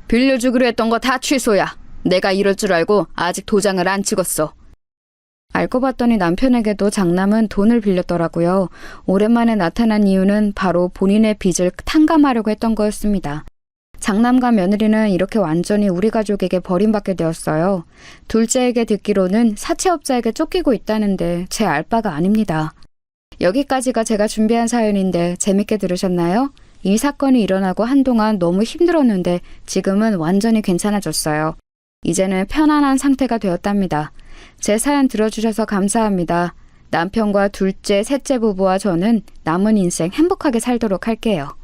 빌려주기로 했던 거 다 취소야. 내가 이럴 줄 알고 아직 도장을 안 찍었어. 알고 봤더니 남편에게도 장남은 돈을 빌렸더라고요. 오랜만에 나타난 이유는 바로 본인의 빚을 탕감하려고 했던 거였습니다. 장남과 며느리는 이렇게 완전히 우리 가족에게 버림받게 되었어요. 둘째에게 듣기로는 사채업자에게 쫓기고 있다는데 제 알바가 아닙니다. 여기까지가 제가 준비한 사연인데 재밌게 들으셨나요? 이 사건이 일어나고 한동안 너무 힘들었는데 지금은 완전히 괜찮아졌어요. 이제는 편안한 상태가 되었답니다. 제 사연 들어주셔서 감사합니다. 남편과 둘째, 셋째 부부와 저는 남은 인생 행복하게 살도록 할게요.